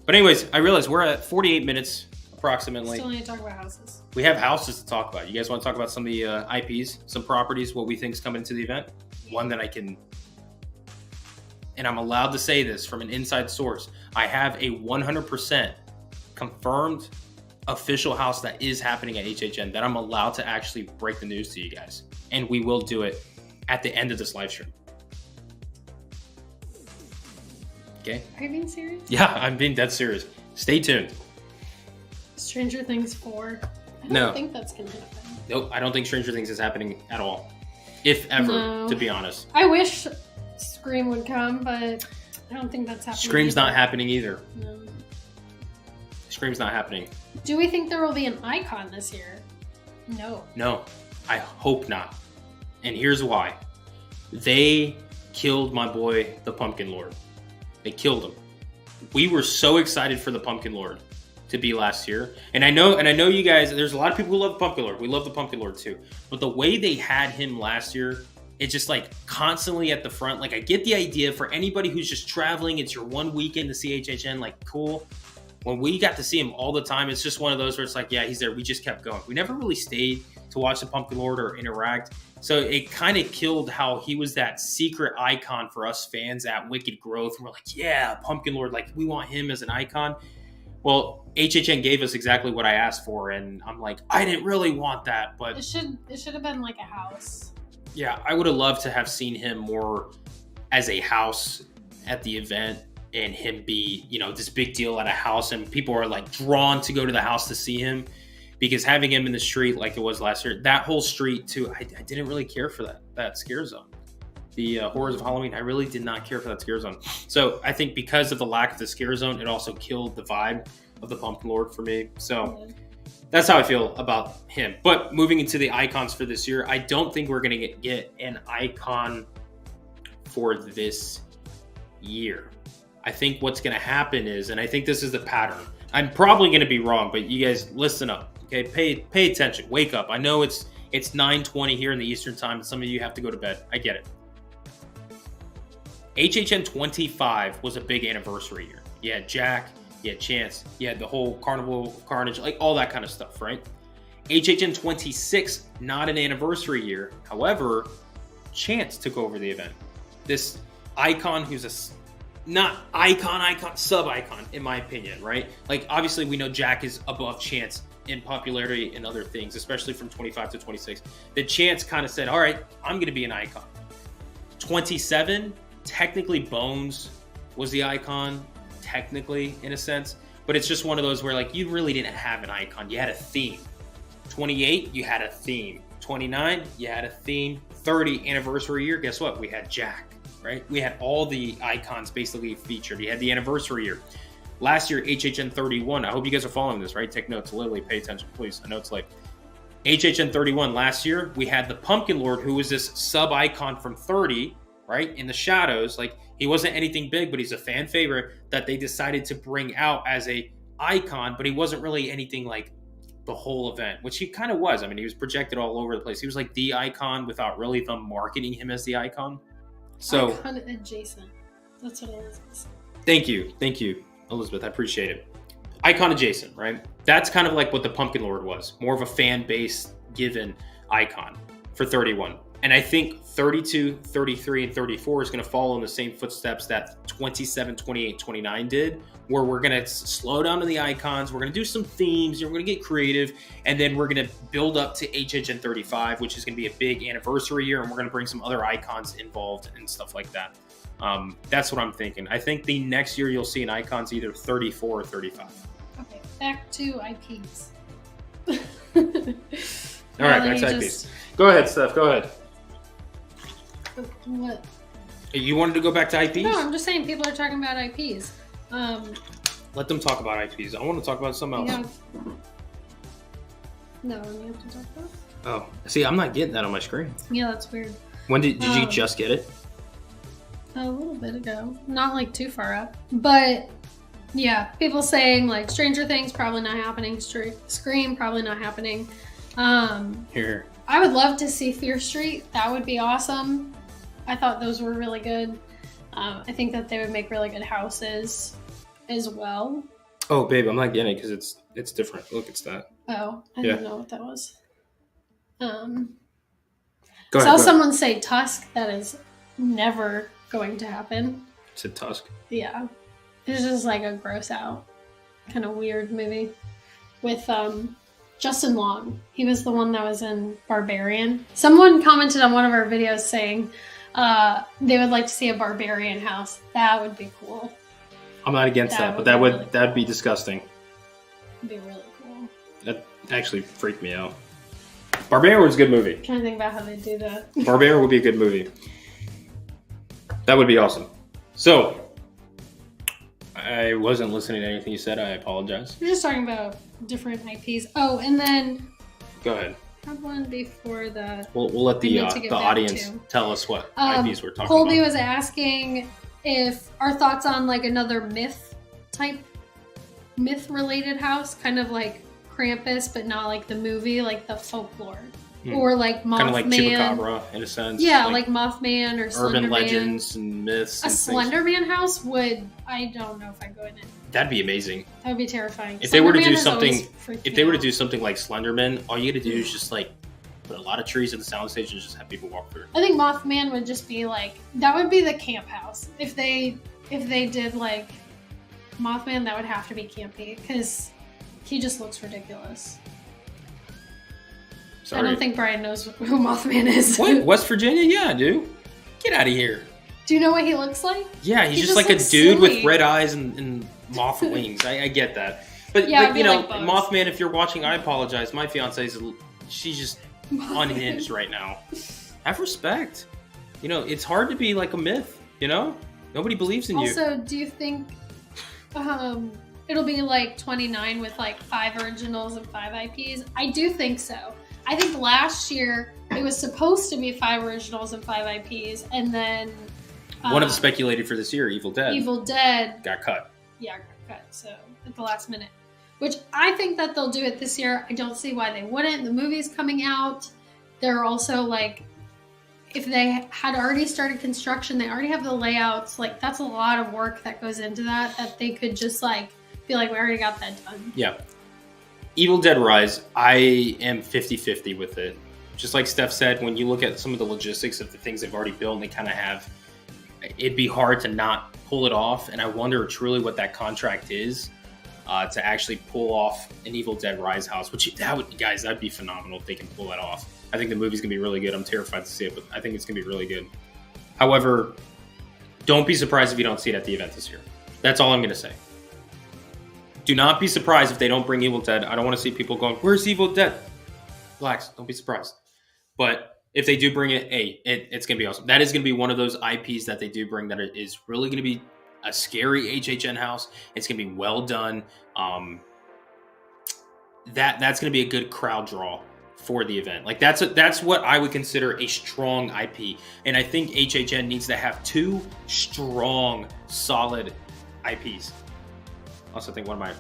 But anyways, I realize we're at 48 minutes approximately. Still need to talk about houses. We have houses to talk about. You guys want to talk about some of the IPs, some properties, what we think is coming to the event? One that I can, and I'm allowed to say this from an inside source, I have a 100% confirmed official house that is happening at HHN that I'm allowed to actually break the news to you guys. And we will do it at the end of this live stream. Okay. Are you being serious? Yeah, I'm being dead serious. Stay tuned. Stranger Things 4. I don't think that's going to happen. Nope, I don't think Stranger Things is happening at all. If ever, to be honest. I wish Scream would come, but I don't think that's happening. Scream's not happening either. No. Scream's not happening. Do we think there will be an icon this year? No. No, I hope not. And here's why. They killed my boy, the Pumpkin Lord. They killed him. We were so excited for the Pumpkin Lord to be last year. And I know you guys, there's a lot of people who love the Pumpkin Lord. We love the Pumpkin Lord too. But the way they had him last year, it's just constantly at the front. I get the idea for anybody who's just traveling, it's your one weekend to see HHN, cool. When we got to see him all the time, it's just one of those where it's yeah, he's there. We just kept going. We never really stayed to watch the Pumpkin Lord or interact. So it kind of killed how he was that secret icon for us fans at Wicked Growth. We're yeah, Pumpkin Lord, we want him as an icon. Well, HHN gave us exactly what I asked for, and I'm I didn't really want that, but it should have been a house. Yeah, I would have loved to have seen him more as a house at the event, and him be, this big deal at a house, and people are drawn to go to the house to see him. Because having him in the street like it was last year, that whole street too, I didn't really care for that scare zone. The horrors of Halloween, I really did not care for that scare zone. So I think because of the lack of the scare zone, it also killed the vibe of the Pumpkin Lord for me. So that's how I feel about him. But moving into the icons for this year, I don't think we're going to get an icon for this year. I think what's going to happen is, and I think this is the pattern, I'm probably going to be wrong, but you guys listen up. Okay, pay attention. Wake up. I know it's 9:20 here in the Eastern time, and some of you have to go to bed. I get it. HHN 25 was a big anniversary year. You had Jack, you had Chance, you had the whole Carnival of Carnage, all that kind of stuff, right? HHN 26, not an anniversary year. However, Chance took over the event. This icon who's not icon, sub-icon, in my opinion, right? Like, obviously, we know Jack is above Chance in popularity and other things, especially from 25 to 26. The Chance kind of said, all right, I'm going to be an icon. 27, technically Bones was the icon, technically, in a sense. But it's just one of those where, like, you really didn't have an icon. You had a theme. 28, you had a theme. 29, you had a theme. 30, anniversary year, guess what? We had Jack. Right? We had all the icons basically featured. You had the anniversary year. Last year, HHN 31. I hope you guys are following this, right? Take notes. Literally, pay attention, please. I know it's late. HHN 31. Last year, we had the Pumpkin Lord, who was this sub-icon from 30, right? In the shadows. Like, he wasn't anything big, but he's a fan favorite that they decided to bring out as a icon, but he wasn't really anything like the whole event, which he kind of was. I mean, he was projected all over the place. He was like the icon without really them marketing him as the icon. So icon adjacent. That's what it is. Thank you, Elizabeth. I appreciate it. Icon adjacent, right? That's kind of like what the Pumpkin Lord was. More of a fan base given icon for 31. And I think 32, 33, and 34 is going to follow in the same footsteps that 27, 28, 29 did, where we're going to slow down to the icons. We're going to do some themes. We're going to get creative. And then we're going to build up to HHN 35, which is going to be a big anniversary year. And we're going to bring some other icons involved and stuff like that. That's what I'm thinking. I think the next year you'll see an icons either 34 or 35. Okay, back to IPs. All right, back to IPs. Go ahead, Steph. Go ahead. What? You wanted to go back to IPs? No, I'm just saying people are talking about IPs. Let them talk about IPs. I want to talk about something else. No, you have to talk about. Oh, see, I'm not getting that on my screen. Yeah, that's weird. When did you just get it? A little bit ago. Not like too far up. But yeah, people saying like Stranger Things probably not happening. Scream probably not happening. Here. I would love to see Fear Street. That would be awesome. I thought those were really good. I think that they would make really good houses as well. Oh, babe, I'm not getting it because it's different. Look, it's that. Oh, I didn't know what that was. Go ahead, Saw someone say Tusk. That is never going to happen. It's a Tusk. Yeah. It's just like a gross out, kind of weird movie with Justin Long. He was the one that was in Barbarian. Someone commented on one of our videos saying they would like to see a Barbarian house. That would be cool. I'm not against that, but that'd be disgusting. It'd be really cool. That actually freaked me out. Barbarian was a good movie. I'm trying to think about how they do that. Barbarian would be a good movie. That would be awesome. So, I wasn't listening to anything you said. I apologize. We're just talking about different IPs. Oh, and then go ahead. I had one before that. We'll let the audience tell us what IPs we're talking Colby about. was asking if our thoughts on like another myth-related house, kind of like Krampus, but not like the movie, like the folklore. Or like Mothman. Kind of like Chupacabra, in a sense. Yeah, like Mothman or Slenderman. Urban legends and myths. A Slenderman house would, I don't know if I'd go in it. That'd be amazing. That would be terrifying. If they were to do something, like Slenderman, all you got to do is just like put a lot of trees at the soundstage and just have people walk through. I think Mothman would just be like, that would be the camp house. If they did like Mothman, that would have to be campy because he just looks ridiculous. Sorry. I don't think Brian knows who Mothman is. What? West Virginia? Yeah, I do. Get out of here. Do you know what he looks like? Yeah, he's just like a dude silly. With red eyes and moth wings. I get that. But, yeah, like, you know, like Mothman, if you're watching, I apologize. My fiance, she's just unhinged right now. Have respect. You know, it's hard to be like a myth, you know? Nobody believes in you. Also, do you think it'll be like 29 with like 5 originals and 5 IPs? I do think so. I think last year it was supposed to be 5 originals and 5 IPs, and then one of the speculated for this year, Evil Dead, got cut. Yeah, got cut. So at the last minute, which I think that they'll do it this year. I don't see why they wouldn't. The movie's coming out. They're also like, if they had already started construction, they already have the layouts. Like that's a lot of work that goes into that they could just like be like, we already got that done. Yeah. Evil Dead Rise, I am 50-50 with it. Just like Steph said, when you look at some of the logistics of the things they've already built and they kind of have, it'd be hard to not pull it off. And I wonder truly what that contract is to actually pull off an Evil Dead Rise house, that'd be phenomenal if they can pull that off. I think the movie's going to be really good. I'm terrified to see it, but I think it's going to be really good. However, don't be surprised if you don't see it at the event this year. That's all I'm going to say. Do not be surprised if they don't bring Evil Dead. I don't want to see people going, where's Evil Dead? Relax. Don't be surprised. But if they do bring it, it's going to be awesome. That is going to be one of those IPs that they do bring that is really going to be a scary HHN house. It's going to be well done. That's going to be a good crowd draw for the event. Like that's what I would consider a strong IP. And I think HHN needs to have 2 strong, solid IPs. I also think I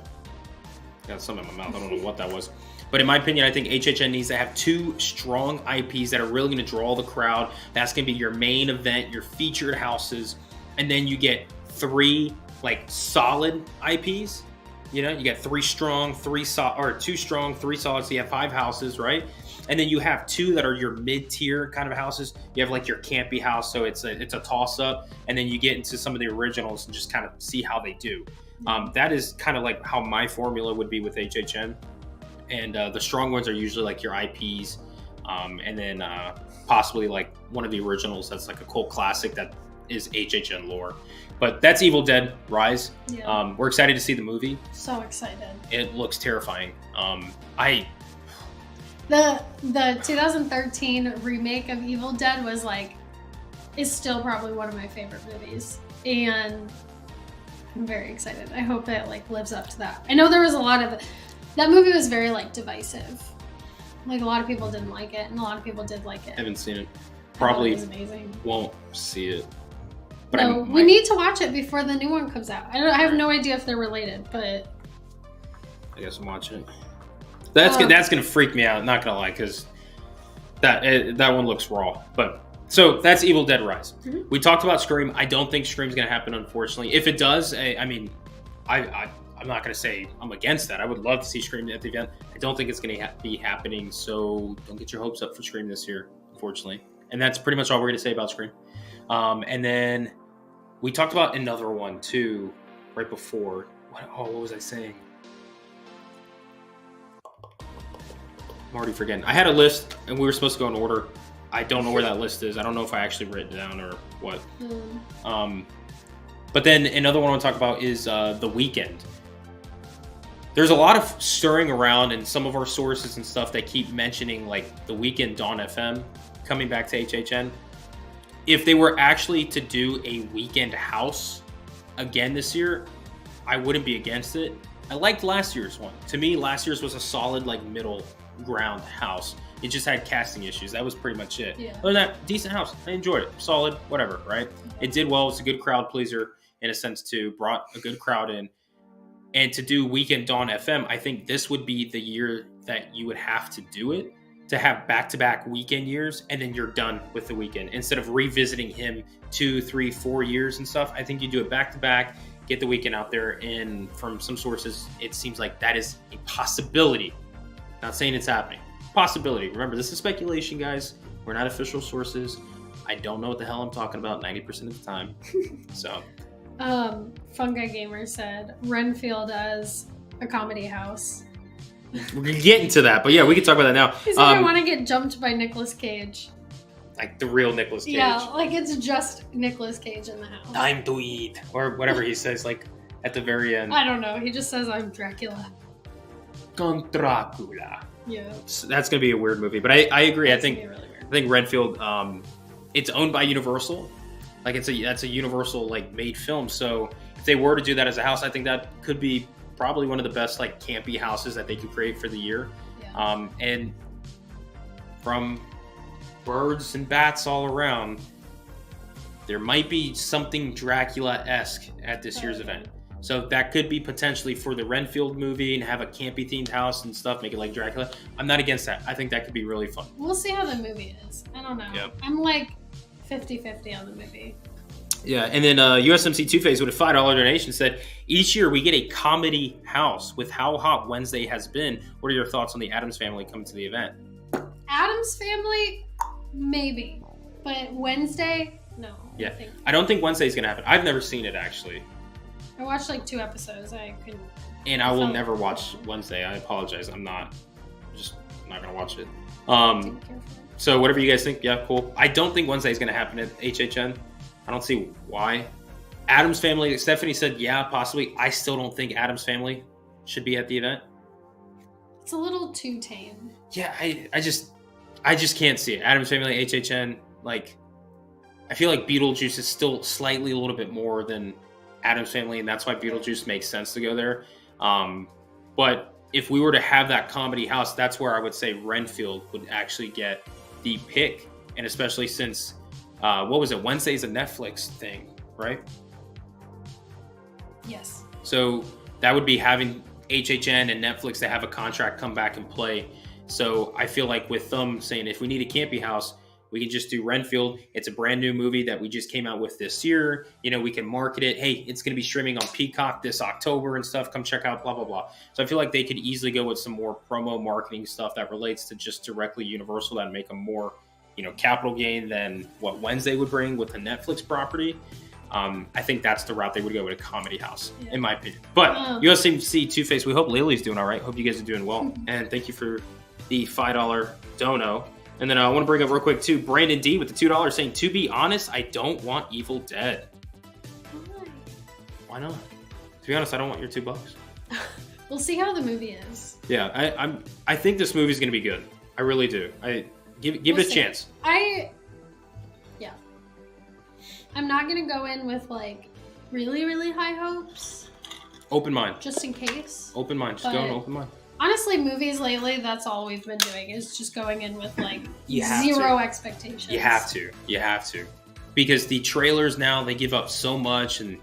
got some in my mouth. I don't know what that was. But in my opinion, I think HHN needs to have 2 strong IPs that are really going to draw the crowd. That's going to be your main event, your featured houses. And then you get 3 like solid IPs. You know, you get 3 strong, 2 strong, 3 solid. So you have 5 houses, right? And then you have 2 that are your mid-tier kind of houses. You have like your campy house, so it's a toss-up. And then you get into some of the originals and just kind of see how they do. That is kind of like how my formula would be with HHN. And the strong ones are usually like your IPs, and then possibly like one of the originals that's like a cult classic that is HHN lore. But that's Evil Dead Rise. Yeah. We're excited to see the movie. So excited. It looks terrifying. The 2013 remake of Evil Dead is still probably one of my favorite movies, and I'm very excited. I hope it lives up to that. I know there was a lot of that movie was very divisive. Like a lot of people didn't like it, and a lot of people did like it. I haven't seen it. Probably it was amazing. Won't see it. But no, we need to watch it before the new one comes out. I have no idea if they're related, but I guess I'm watching it. That's gonna freak me out. Not gonna lie, because that one looks raw. But so that's Evil Dead Rise. Mm-hmm. We talked about Scream. I don't think Scream's gonna happen, unfortunately. If it does, I'm not gonna say I'm against that. I would love to see Scream at the event. I don't think it's gonna be happening. So don't get your hopes up for Scream this year, unfortunately. And that's pretty much all we're gonna say about Scream. And then we talked about another one too, right before. What was I saying? I'm already forgetting. I had a list, and we were supposed to go in order. I don't know where that list is. I don't know if I actually wrote it down or what. But then another one I want to talk about is The Weeknd. There's a lot of stirring around, and some of our sources and stuff that keep mentioning The Weeknd Dawn FM coming back to HHN. If they were actually to do a Weeknd house again this year, I wouldn't be against it. I liked last year's one. To me, last year's was a solid middle ground house. It just had casting issues. That was pretty much it. Yeah. Other than that, decent house. I enjoyed it. Solid, whatever, right? It did well. It's a good crowd pleaser in a sense too. Brought a good crowd in. And to do Weeknd Dawn FM, I think this would be the year that you would have to do it, to have back-to-back Weeknd years, and then you're done with the Weeknd. Instead of revisiting him 2, 3, 4 years and stuff, I think you do it back-to-back, get the Weeknd out there, and from some sources, it seems like that is a possibility. Not saying it's happening. Possibility. Remember, this is speculation, guys. We're not official sources. I don't know what the hell I'm talking about 90% of the time. So. Fungi Gamer said Renfield as a comedy house. We're going to get into that, but yeah, we can talk about that now. He said I want to get jumped by Nicolas Cage. Like the real Nicolas Cage. Yeah, it's just Nicolas Cage in the house. Time to eat. Or whatever he says, at the very end. I don't know. He just says, I'm Dracula. Con Dracula. Yeah. So that's going to be a weird movie, but I agree. That's really weird. I think Renfield, it's owned by Universal. That's a Universal made film. So if they were to do that as a house, I think that could be probably one of the best campy houses that they could create for the year. Yeah. And from birds and bats all around, there might be something Dracula-esque at this year's event. So that could be potentially for the Renfield movie and have a campy themed house and stuff, make it like Dracula. I'm not against that. I think that could be really fun. We'll see how the movie is. I don't know. Yep. I'm 50-50 on the movie. Yeah, and then USMC Two-Face with a $5 donation said, each year we get a comedy house. With how hot Wednesday has been, what are your thoughts on the Addams Family coming to the event? Addams Family, maybe. But Wednesday, no. Yeah, I don't think Wednesday's going to happen. I've never seen it, actually. I watched like 2 episodes. I couldn't. And I will never watch Wednesday. I apologize. I'm just not going to watch it. So whatever you guys think, yeah, cool. I don't think Wednesday's going to happen at HHN. I don't see why. Addams Family, Stephanie said, yeah, possibly. I still don't think Addams Family should be at the event. It's a little too tame. Yeah, I just can't see it. Addams Family, HHN, like, I feel like Beetlejuice is still slightly a little bit more than Addams Family, and that's why Beetlejuice makes sense to go there. But if we were to have that comedy house, that's where I would say Renfield would actually get the pick, and especially since what was it? Wednesday's a Netflix thing, right? Yes. So that would be having HHN and Netflix to have a contract come back and play. So I feel like with them saying if we need a campy house, we can just do Renfield. It's a brand new movie that we just came out with this year. You know, we can market it. Hey, it's going to be streaming on Peacock this October and stuff. Come check out blah, blah, blah. So I feel like they could easily go with some more promo marketing stuff that relates to just directly Universal that make them more, you know, capital gain than what Wednesday would bring with the Netflix property. I think that's the route they would go with a comedy house, in my opinion. But USMC Two-Face, we hope Lily's doing all right. Hope you guys are doing well. And thank you for the $5 dono. And then I want to bring up real quick, too, Brandon D with the $2 saying, to be honest, I don't want Evil Dead. Why not? To be honest, I don't want your $2. We'll see how the movie is. Yeah, I think this movie's going to be good. I really do. Give it a chance. I'm not going to go in with, like, really, really high hopes. Open mind. Just in case. Open mind. Just go in open mind. Honestly, movies lately, that's all we've been doing is just going in with, like, zero expectations. You have to. Because the trailers now, they give up so much, and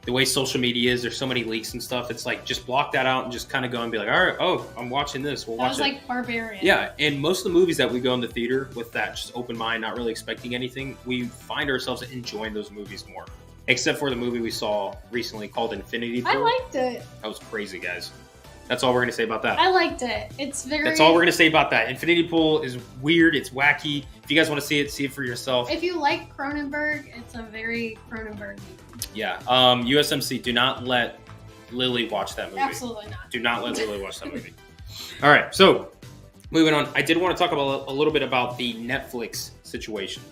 the way social media is, there's so many leaks and stuff. It's like, just block that out and just kind of go and be like, all right, I'm watching this. We'll watch it. That was like Barbarian. Yeah, and most of the movies that we go in the theater with that just open mind, not really expecting anything, we find ourselves enjoying those movies more. Except for the movie we saw recently called Infinity Pool. I liked it. That was crazy, guys. That's all we're going to say about that. I liked it. That's all we're going to say about that. Infinity Pool is weird. It's wacky. If you guys want to see it for yourself. If you like Cronenberg, it's a very Cronenberg movie. Yeah. USMC, do not let Lily watch that movie. Absolutely not. Do not let Lily watch that movie. All right. So, moving on. I did want to talk about a little bit about the Netflix situation.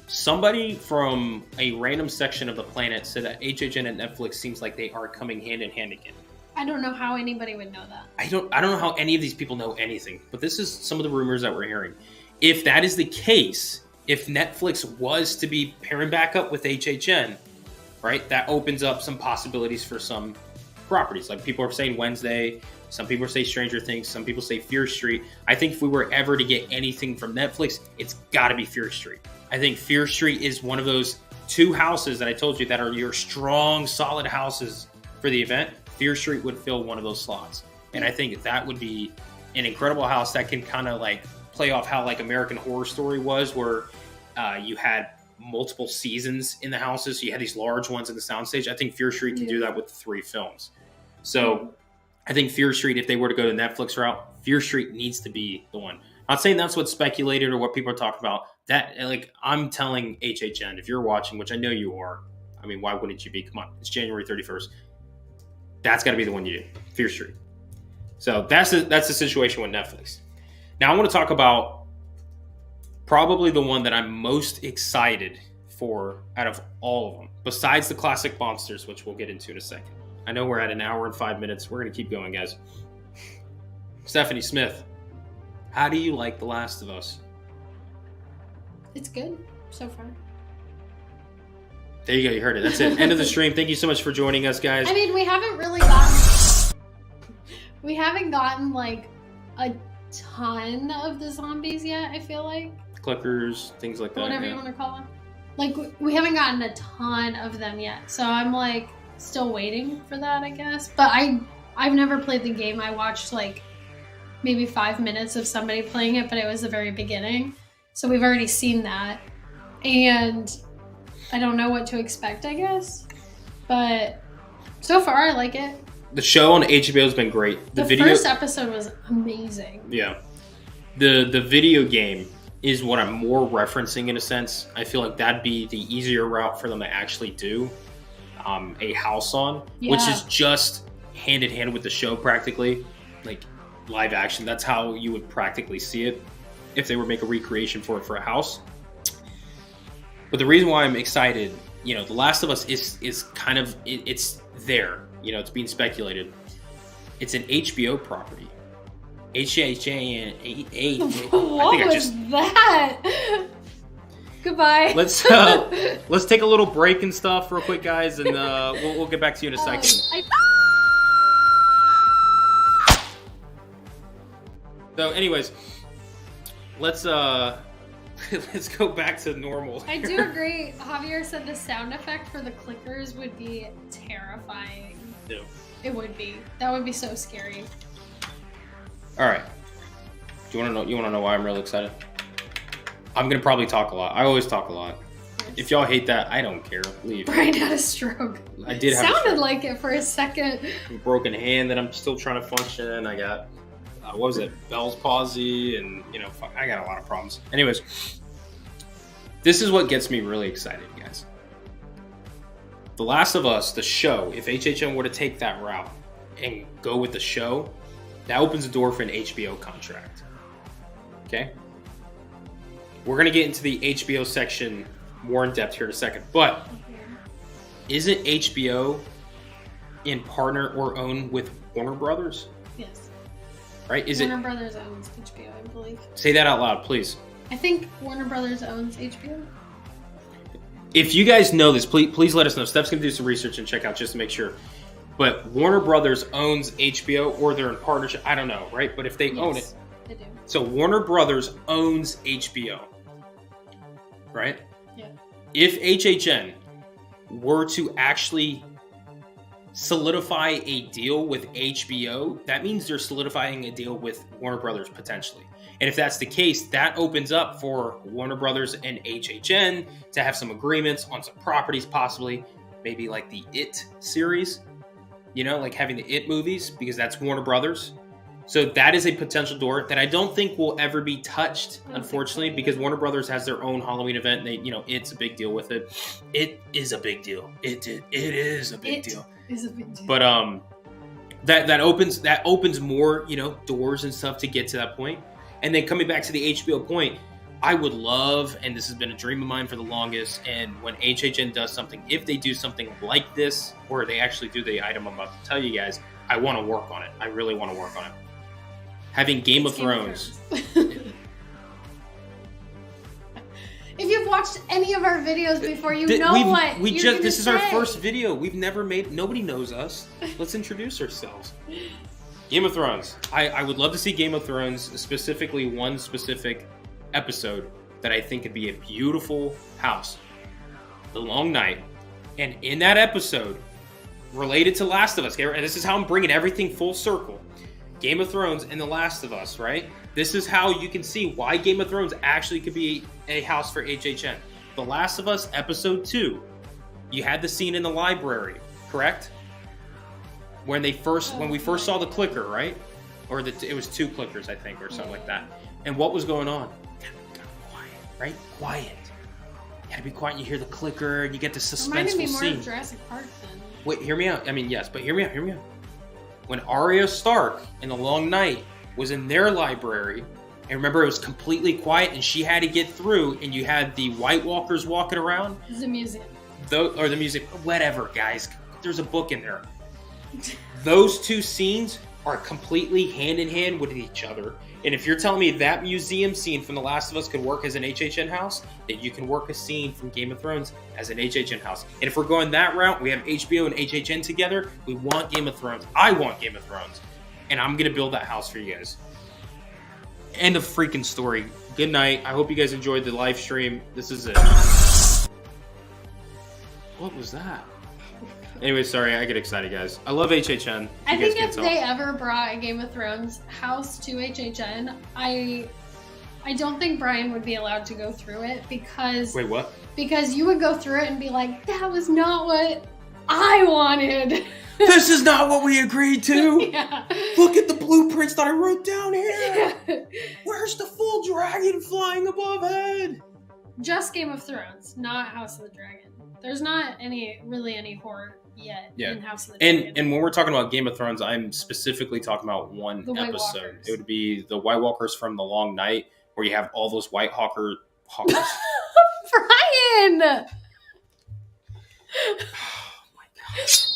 Somebody from a random section of the planet said that HHN and Netflix seems like they are coming hand in hand again. I don't know how anybody would know that. I don't know how any of these people know anything, but this is some of the rumors that we're hearing. If that is the case, if Netflix was to be pairing back up with HHN, right, that opens up some possibilities for some properties. Like people are saying Wednesday, some people say Stranger Things, some people say Fear Street. I think if we were ever to get anything from Netflix, it's got to be Fear Street. I think Fear Street is one of those 2 houses that I told you that are your strong, solid houses for the event. Fear Street would fill one of those slots. And I think that would be an incredible house that can kind of like play off how like American Horror Story was, where you had multiple seasons in the houses. So you had these large ones in the soundstage. I think Fear Street can do that with 3 films. So I think Fear Street, if they were to go to Netflix route, Fear Street needs to be the one. I'm not saying that's what's speculated or what people are talking about. That, like, I'm telling HHN, if you're watching, which I know you are, I mean, why wouldn't you be? Come on, it's January 31st. That's got to be the one you do, Fear Street. So that's the situation with Netflix. Now I want to talk about probably the one that I'm most excited for out of all of them, besides the classic monsters, which we'll get into in a second. I know we're at an hour and 5 minutes. We're going to keep going, guys. Stephanie Smith, how do you like The Last of Us? It's good so far. There you go. You heard it. That's it. End of the stream. Thank you so much for joining us, guys. I mean, we haven't gotten like a ton of the zombies yet, I feel like. Clickers, things like that. Whatever you want to call them. Like, we haven't gotten a ton of them yet. So I'm like still waiting for that, I guess. But I've never played the game. I watched like maybe 5 minutes of somebody playing it, but it was the very beginning. So we've already seen that. And I don't know what to expect, I guess. But so far, I like it. The show on HBO has been great. The first episode was amazing. Yeah. The video game is what I'm more referencing in a sense. I feel like that'd be the easier route for them to actually do a house on, which is just hand in hand with the show practically, like live action. That's how you would practically see it if they were to make a recreation for it for a house. But the reason why I'm excited, you know, The Last of Us is kind of, it's there. You know, it's being speculated. It's an HBO property. HHA. What was that? Goodbye. Let's take a little break and stuff real quick, guys, and we'll get back to you in a second. So, anyways, let's go back to normal. I do agree. Javier said the sound effect for the clickers would be terrifying. Yeah. It would be. That would be so scary. All right. You want to know why I'm really excited? I'm gonna probably talk a lot. I always talk a lot. If y'all hate that, I don't care. Leave. Brian had a stroke. I did have Sounded like it for a second. A broken hand that I'm still trying to function. I got what was it? Bell's palsy, and you know, I got a lot of problems. Anyways, this is what gets me really excited, guys. The Last of Us, the show. If HHN were to take that route and go with the show, that opens the door for an HBO contract. Okay. We're going to get into the HBO section more in depth here in a second. But isn't HBO in partner or own with Warner Brothers? Yes. Right? Warner Brothers owns HBO, I believe. Say that out loud, please. I think Warner Brothers owns HBO. If you guys know this, please let us know. Steph's going to do some research and check out just to make sure. But Warner Brothers owns HBO, or they're in partnership. I don't know, right? But if they own it. They do. So Warner Brothers owns HBO. Right? Yeah. If HHN were to actually solidify a deal with HBO, that means they're solidifying a deal with Warner Brothers potentially. And if that's the case, that opens up for Warner Brothers and HHN to have some agreements on some properties, possibly maybe like the It series, you know, like having the It movies, because that's Warner Brothers. So that is a potential door that I don't think will ever be touched, unfortunately, because Warner Brothers has their own Halloween event. And they, you know, it's a big deal with it. It is a big deal. It is a big deal. Is a big deal. But that opens more, you know, doors and stuff to get to that point. And then coming back to the HBO point, I would love, and this has been a dream of mine for the longest, and when HHN does something, if they do something like this, or they actually do the item I'm about to tell you guys, I want to work on it. I really want to work on it. Having Game of Thrones. If you've watched any of our videos before, you know what you're gonna this is say. our first video. We've never made, nobody knows us. Let's introduce ourselves. Game of Thrones. I would love to see Game of Thrones, specifically one specific episode that I think could be a beautiful house. The Long Night. And in that episode, related to Last of Us, and this is how I'm bringing everything full circle. Game of Thrones and The Last of Us, right? This is how you can see why Game of Thrones actually could be a house for HHN. The Last of Us episode 2, you had the scene in the library, correct? When we first saw the clicker, right? Or it was 2 clickers, I think, or something like that. And what was going on? Quiet, right? Quiet. You gotta be quiet. You hear the clicker, and you get the suspenseful Reminded me more scene. of Jurassic Park then. Wait, hear me out. I mean, yes, but hear me out. When Arya Stark in The Long Night was in their library, and remember it was completely quiet, and she had to get through, and you had the White Walkers walking around. The museum. Or the music, whatever, guys. There's a book in there. Those 2 scenes are completely hand in hand with each other. And if you're telling me that museum scene from The Last of Us could work as an HHN house, then you can work a scene from Game of Thrones as an HHN house. And if we're going that route, we have HBO and HHN together. We want Game of Thrones. I want Game of Thrones. And I'm going to build that house for you guys. End of freaking story. Good night. I hope you guys enjoyed the live stream. This is it. What was that? Anyway, sorry, I get excited, guys. I love HHN. I think if they ever brought a Game of Thrones house to HHN, I I don't think Brian would be allowed to go through it because Wait, what? because you would go through it and be like, that was not what I wanted. This is not what we agreed to. Yeah. Look at the blueprints that I wrote down here. Yeah. Where's the full dragon flying above head? Just Game of Thrones, not House of the Dragon. There's not any horror yet in House of the Dragon. And when we're talking about Game of Thrones, I'm specifically talking about one The White episode. Walkers. It would be the White Walkers from The Long Night, where you have all those White Hawkers. Brian! Oh my gosh.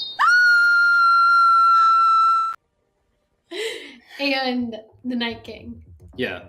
And the Night King. Yeah.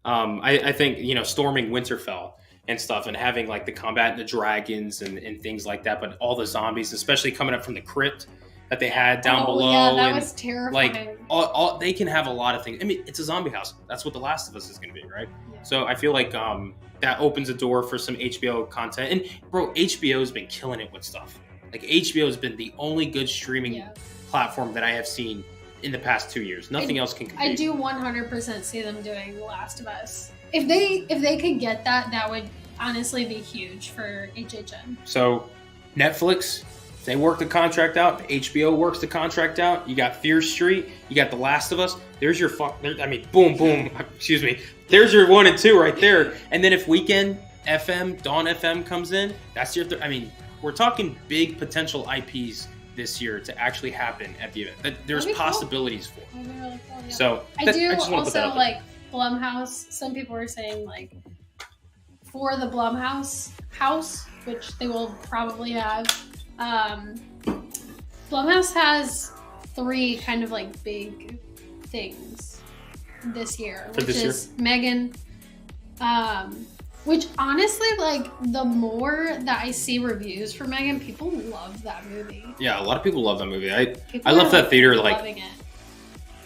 I think, storming Winterfell and stuff and having like the combat and the dragons and things like that, but all the zombies, especially coming up from the crypt that they had down below. Yeah, that and was terrifying. like all they can have a lot of things. I mean, it's a zombie house. That's what The Last of Us is going to be, right? Yeah. So I feel like that opens a door for some HBO content. And bro, HBO has been killing it with stuff. Like HBO has been the only good streaming platform that I have seen in the past 2 years. Nothing else can compete. I do 100% see them doing The Last of Us. If they could get that would honestly be huge for HHN. So Netflix, they work the contract out. HBO works the contract out. You got Fear Street. You got The Last of Us. There's your boom, boom. Excuse me. There's your 1 and 2 right there. And then if Weekend FM, Dawn FM comes in, that's your. We're talking big potential IPs this year to actually happen at the event. That there's possibilities for. That'd be really cool, yeah. So I do also like Blumhouse. Some people are saying like for the Blumhouse house, which they will probably have. Blumhouse has 3 kind of like big things this year, which is Megan. Which honestly, like the more that I see reviews for Megan, people love that movie. Yeah, a lot of people love that movie. I left that theater like.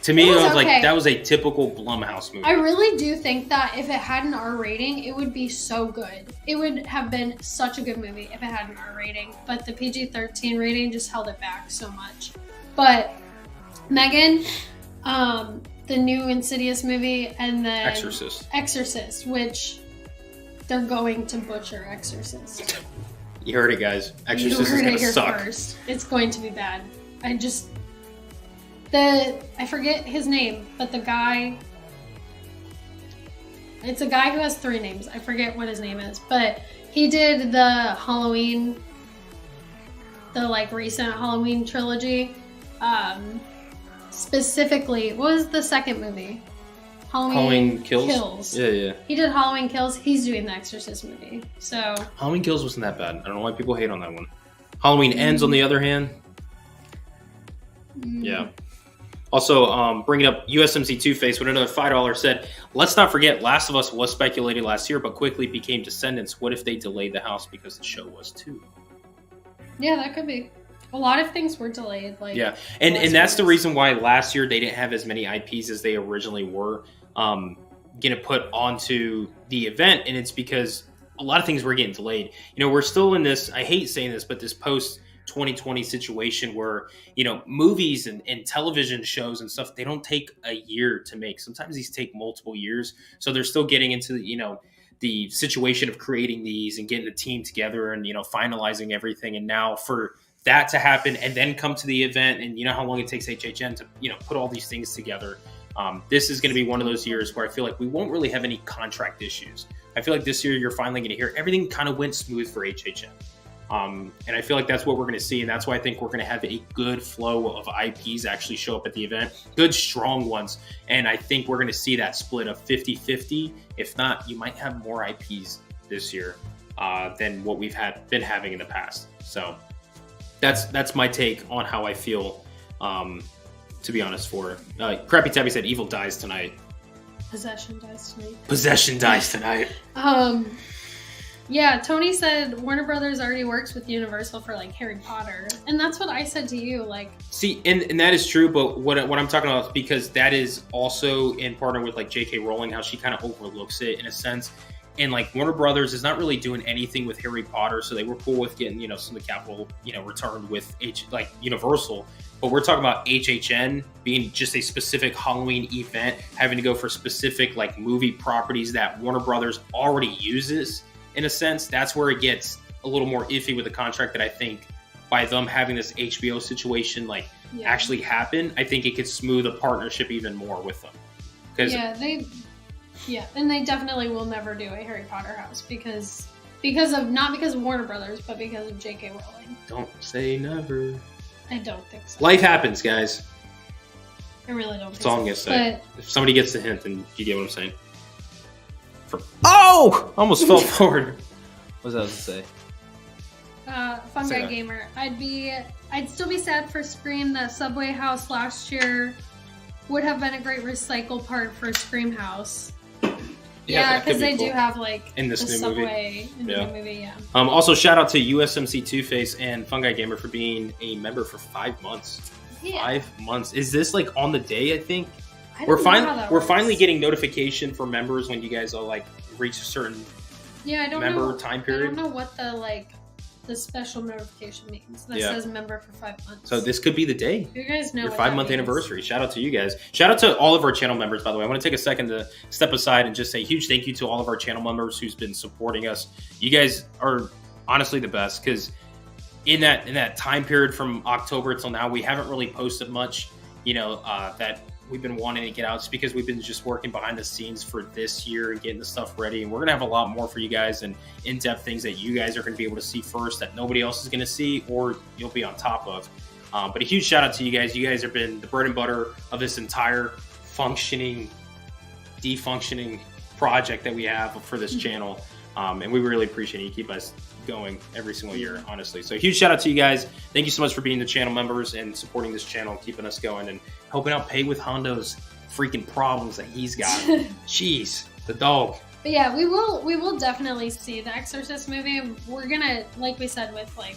To me, it was like that was a typical Blumhouse movie. I really do think that if it had an R rating, it would be so good. It would have been such a good movie if it had an R rating. But the PG-13 rating just held it back so much. But Megan, the new Insidious movie, and then Exorcist, which they're going to butcher Exorcist. You heard it, guys. Exorcist is going to suck. First. It's going to be bad. I forget his name, but the guy, it's a guy who has 3 names. I forget what his name is, but he did the Halloween, the like recent Halloween trilogy. Specifically, what was the second movie? Halloween Kills. Yeah. He did Halloween Kills. He's doing the Exorcist movie. So Halloween Kills wasn't that bad. I don't know why people hate on that one. Halloween Ends, on the other hand. Yeah. Also, bringing up USMC Two-Face with another $5 said, let's not forget Last of Us was speculated last year, but quickly became Descendants. What if they delayed the house because the show was too? Yeah, that could be. A lot of things were delayed. And that's the reason why last year they didn't have as many IPs as they originally were going to put onto the event, and it's because a lot of things were getting delayed. We're still in this, I hate saying this, but this post-2020 situation where, movies and television shows and stuff, they don't take a year to make. Sometimes these take multiple years. So they're still getting into, the situation of creating these and getting the team together and, finalizing everything. And now for that to happen and then come to the event, and how long it takes HHN to put all these things together, this is going to be one of those years where I feel like we won't really have any contract issues. I feel like this year you're finally going to hear everything kind of went smooth for HHN, and I feel like that's what we're going to see, and that's why I think we're going to have a good flow of IPs actually show up at the event, good strong ones, and I think we're going to see that split of 50-50. If not, you might have more IPs this year than what we've been having in the past. So that's my take on how I feel, to be honest. For Crappy Tabby said Evil dies tonight. Possession dies tonight. Yeah, Tony said Warner Brothers already works with Universal for like Harry Potter, and that's what I said to you. Like, see, and that is true, but what I'm talking about is because that is also in partner with like J.K. Rowling, how she kind of overlooks it in a sense. And like Warner Brothers is not really doing anything with Harry Potter, so they were cool with getting some of the capital returned with Universal. but we're talking about HHN being just a specific Halloween event, having to go for specific like movie properties that Warner Brothers already uses. In a sense, that's where it gets a little more iffy with the contract. That I think by them having this HBO situation like actually happen, I think it could smooth a partnership even more with them. Because and they definitely will never do a Harry Potter house because of not because of Warner Brothers, but because of J.K. Rowling. Don't say never. I don't think so. Life happens, guys. I really don't. That's all I'm gonna say. But if somebody gets the hint, then you get what I'm saying. Oh! Almost fell forward. What was I supposed to say? Fungi Gamer. I'd still be sad for Scream. The Subway house last year would have been a great recycle part for Scream house. Yeah, because they do have like in this the new Subway movie. In the new movie, yeah. Also, shout out to USMC Two-Face and Fungi Gamer for being a member for 5 months. Yeah. 5 months. Is this like on the day? I think We're finally getting notification for members when you guys are like reach a certain time period. I don't know what the special notification means that says member for 5 months. So this could be the day. You guys know your what 5-month anniversary. Shout out to you guys. Shout out to all of our channel members, by the way. I want to take a second to step aside and just say a huge thank you to all of our channel members who's been supporting us. You guys are honestly the best because in that time period from October till now, we haven't really posted much, that we've been wanting to get out. It's because we've been just working behind the scenes for this year and getting the stuff ready. And we're going to have a lot more for you guys and in-depth things that you guys are going to be able to see first that nobody else is going to see or you'll be on top of. But a huge shout out to you guys. You guys have been the bread and butter of this entire defunctioning project that we have for this channel. And we really appreciate you keep us going every single year, honestly. So huge shout out to you guys. Thank you so much for being the channel members and supporting this channel and keeping us going and helping out Pay with Hondo's freaking problems that he's got. Jeez, the dog. But yeah, we will definitely see the Exorcist movie. We're gonna, like we said with like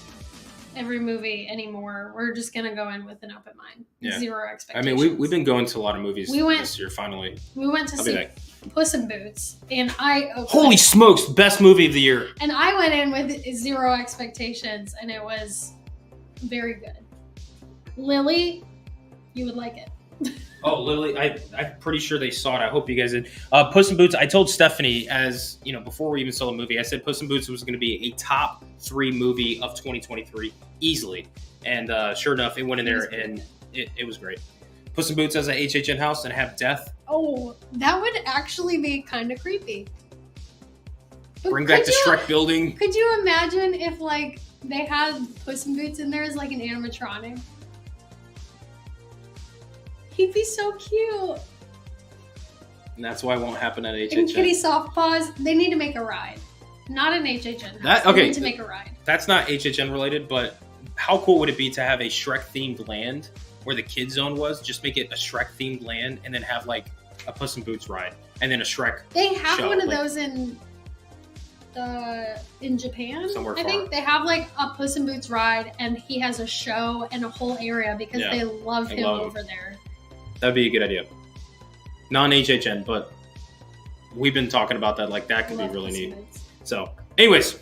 every movie anymore, we're just gonna go in with an open mind. Zero expectations. I mean, we've been going to a lot of movies this year finally. We went to see Puss in Boots, and holy smokes, best movie of the year. And I went in with zero expectations, and it was very good. Lily, you would like it. Oh, Lily, I'm pretty sure they saw it. I hope you guys did. Puss in Boots, I told Stephanie, as you know, before we even saw the movie, I said Puss in Boots was going to be a top 3 movie of 2023 easily. And sure enough, it went in there and it was great. Puss in Boots as an HHN house and have death. Oh, that would actually be kind of creepy. Bring back the Shrek building. Could you imagine if like they had Puss in Boots in there as like an animatronic? He'd be so cute. And that's why it won't happen at HHN. And Kitty Softpaws, they need to make a ride. Not an HHN house. They need to make a ride. That's not HHN related, but how cool would it be to have a Shrek-themed land where the kid zone was? Just make it a Shrek-themed land and then have like a Puss in Boots ride and then a Shrek They have show, one of those in Japan. Somewhere far. I think they have like a Puss in Boots ride and he has a show and a whole area because they love him over there. That'd be a good idea. Non-HHN, but we've been talking about that. Like that could be really neat. So, anyways,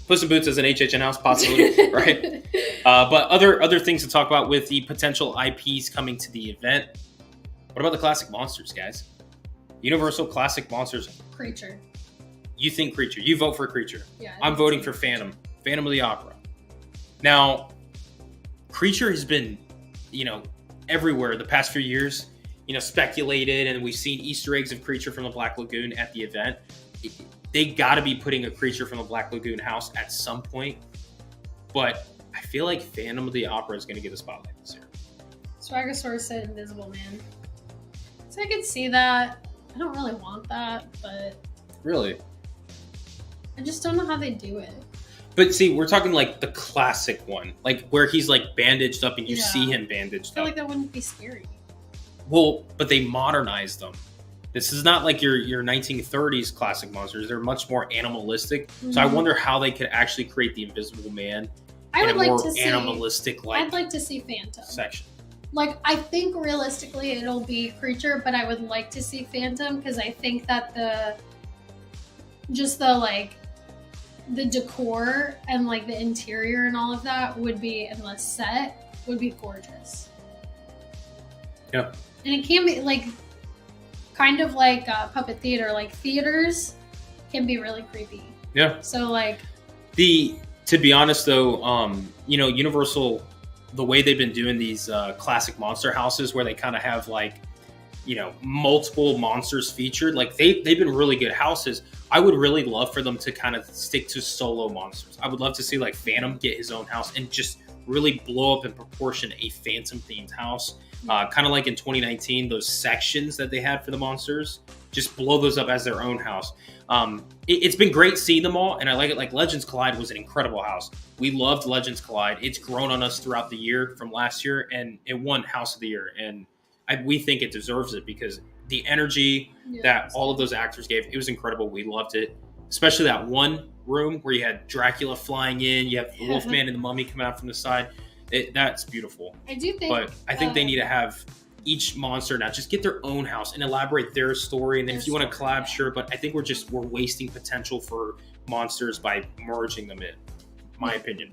Puss in Boots as an HHN house possibility, right? But other things to talk about with the potential IPs coming to the event. What about the classic monsters, guys? Universal classic monsters. Creature. You think Creature? You vote for Creature. Yeah. I'm voting for Phantom of the Opera. Now, Creature has been, everywhere the past few years, speculated, and we've seen Easter eggs of Creature from the Black Lagoon at the event. They got to be putting a Creature from the Black Lagoon house at some point, but I feel like Phantom of the Opera is going to get the spotlight this year. Swaggosaurus said Invisible Man. So I could see that. I don't really want that, but... Really? I just don't know how they do it. But see, we're talking like the classic one, like where he's like bandaged up and you see him bandaged up. I feel like that wouldn't be scary. Well, but they modernized them. This is not like your 1930s classic monsters. They're much more animalistic. Mm-hmm. So I wonder how they could actually create the Invisible Man in a more animalistic like. I'd like to see Phantom section. Like I think realistically it'll be Creature, but I would like to see Phantom because I think that the the decor and like the interior and all of that would be, and the set would be gorgeous. Yeah. And it can be like kind of like puppet theater, like theaters can be really creepy. Yeah. So like to be honest though, Universal, the way they've been doing these classic monster houses where they kind of have like, multiple monsters featured, like they've been really good houses. I would really love for them to kind of stick to solo monsters. I would love to see like Phantom get his own house and just really blow up in proportion a Phantom themed house. Kind of like in 2019, those sections that they had for the monsters, just blow those up as their own house. It's been great seeing them all, and I like it. Like Legends Collide was an incredible house. We loved Legends Collide. It's grown on us throughout the year from last year, and it won House of the Year. And we think it deserves it because the energy that all of those actors gave, it was incredible. We loved it, especially that one room where you had Dracula flying in, you have the Wolfman and the Mummy coming out from the side. That's beautiful. I do think, but I think they need to have each monster now just get their own house and elaborate their story. And then if you want to collab, sure. But I think we're wasting potential for monsters by merging them in. My opinion.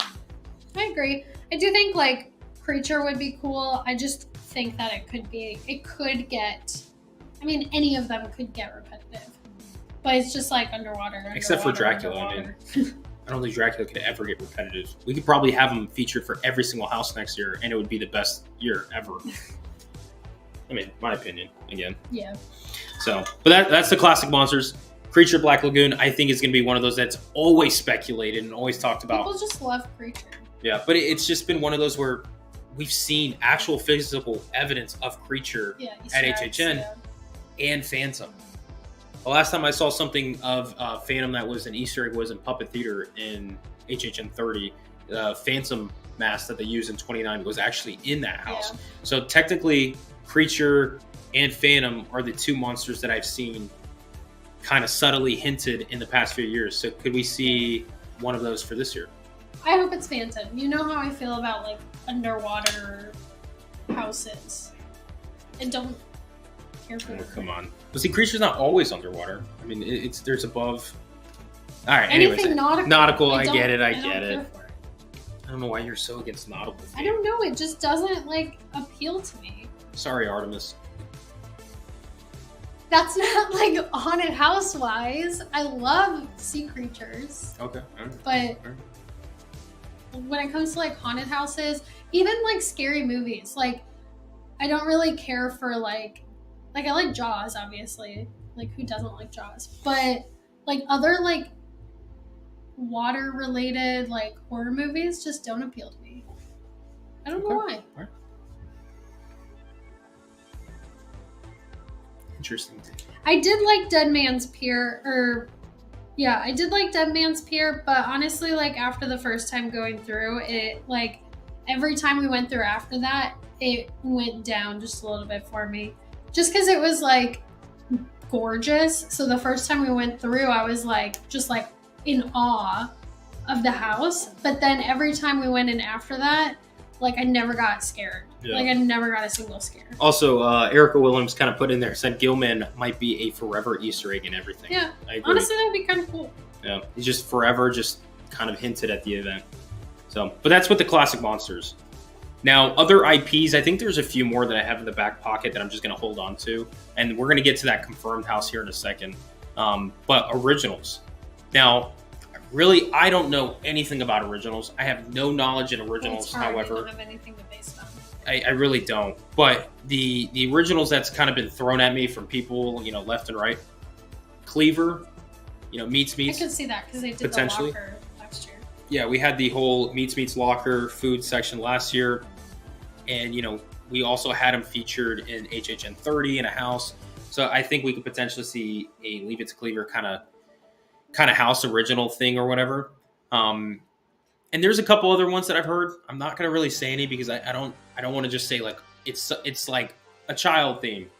I agree. I do think like Creature would be cool. I just think that it could get. I mean, any of them could get repetitive, but it's just like underwater. Except for Dracula. Underwater. I mean, I don't think Dracula could ever get repetitive. We could probably have him featured for every single house next year, and it would be the best year ever. I mean, my opinion, again. Yeah. So, but that's the classic monsters. Creature Black Lagoon, I think, is going to be one of those that's always speculated and always talked about. People just love Creature. Yeah, but it's just been one of those where we've seen actual physical evidence of Creature at HHN and Phantom. The last time I saw something of Phantom that was an Easter egg was in Puppet Theater in HHN 30. Phantom mask that they used in 29 was actually in that house. Yeah. So technically, Creature and Phantom are the two monsters that I've seen kind of subtly hinted in the past few years. So could we see one of those for this year? I hope it's Phantom. You know how I feel about like underwater houses. And don't care for come on. But see, Creature's not always underwater. I mean, there's above. All right, anyways. Anything nautical, I get it. I don't know why you're so against nautical. I don't know. It just doesn't like appeal to me. Sorry, Artemis. That's not like haunted house wise. I love sea creatures. Okay. But when it comes to like haunted houses, even like scary movies, like I don't really care for like I like Jaws, obviously. Like who doesn't like Jaws? But like other like water related like horror movies just don't appeal to me. I don't know why. Right. Interesting. I did like Dead Man's Pier, I did like Dead Man's Pier, but honestly, like after the first time going through it, like every time we went through after that, it went down just a little bit for me. Just because it was like gorgeous. So the first time we went through, I was like just like in awe of the house. But then every time we went in after that, like I never got scared. Yeah. Like I never got a single scare. Also, Erica Williams kind of put in there, said Gilman might be a forever Easter egg in everything. Yeah, I agree. Honestly, that'd be kind of cool. Yeah, he's just forever, just kind of hinted at the event. So, but that's with the classic monsters. Now, other IPs, I think there's a few more that I have in the back pocket that I'm just going to hold on to. And we're going to get to that confirmed house here in a second. But originals. Now, really, I don't know anything about originals. I have no knowledge in originals, however. I don't have anything to base it on. I really don't. But the originals that's kind of been thrown at me from people, left and right. Cleaver, Meets. I could see that because they did the locker last year. Yeah, we had the whole Meets locker food section last year. And, we also had them featured in HHN 30 in a house. So I think we could potentially see a Leave It to Cleaver kind of house original thing or whatever. And there's a couple other ones that I've heard. I'm not going to really say any because I don't want to just say like it's like a child theme.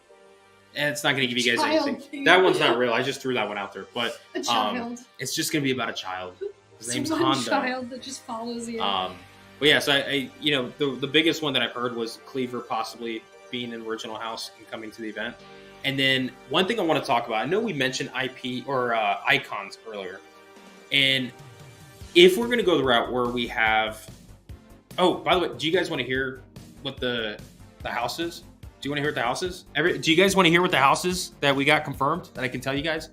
And it's not going to give you guys anything. Theme. That one's not real. I just threw that one out there. But a child. It's just going to be about a child. His name's one Hondo. Child that just follows you. But yeah, so I the biggest one that I've heard was Cleaver possibly being an original house and coming to the event. And then one thing I want to talk about, I know we mentioned IP or icons earlier. And if we're gonna go the route where we have, oh, by the way, do you guys want to hear what the house is? Do you want to hear what the house is? Do you guys want to hear what the house is that we got confirmed that I can tell you guys?